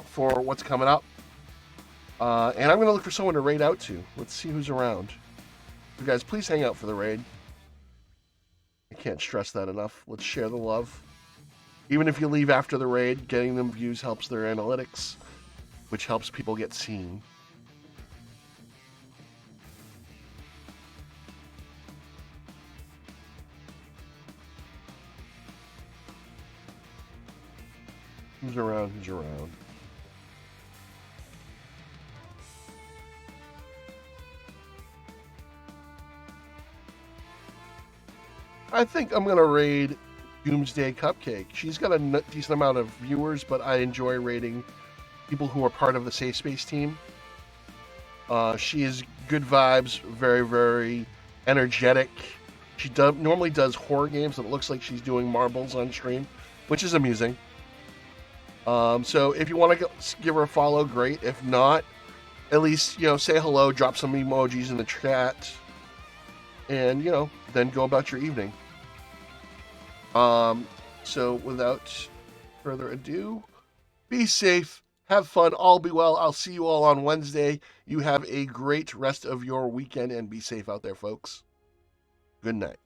for what's coming up. And I'm going to look for someone to raid out to. Let's see who's around. You guys, please hang out for the raid. I can't stress that enough. Let's share the love. Even if you leave after the raid, getting them views helps their analytics, which helps people get seen. Who's around? Who's around? I think I'm going to raid Doomsday Cupcake. She's got a decent amount of viewers, but I enjoy raiding people who are part of the Safe Space team. She is good vibes, very, very energetic. She normally does horror games, and it looks like she's doing marbles on stream, which is amusing. So if you want to give her a follow, great. If not, at least, say hello, drop some emojis in the chat, and, then go about your evening. So without further ado, be safe, have fun, all be well. I'll see you all on Wednesday. You have a great rest of your weekend, and be safe out there, folks. Good night.